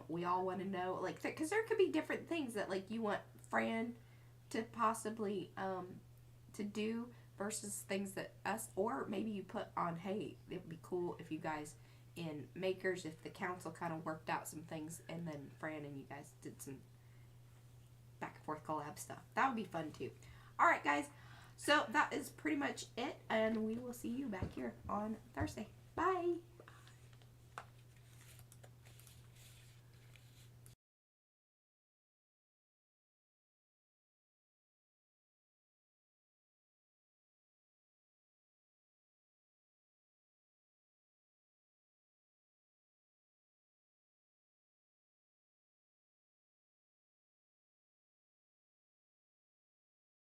We all want to know, like, because there could be different things that, like, you want Fran to possibly to do versus things that us, or maybe you put on, hey, it would be cool if you guys in Makers, if the council kind of worked out some things, and then Fran and you guys did some back and forth collab stuff. That would be fun too. Alright guys, so that is pretty much it, and we will see you back here on Thursday. Bye!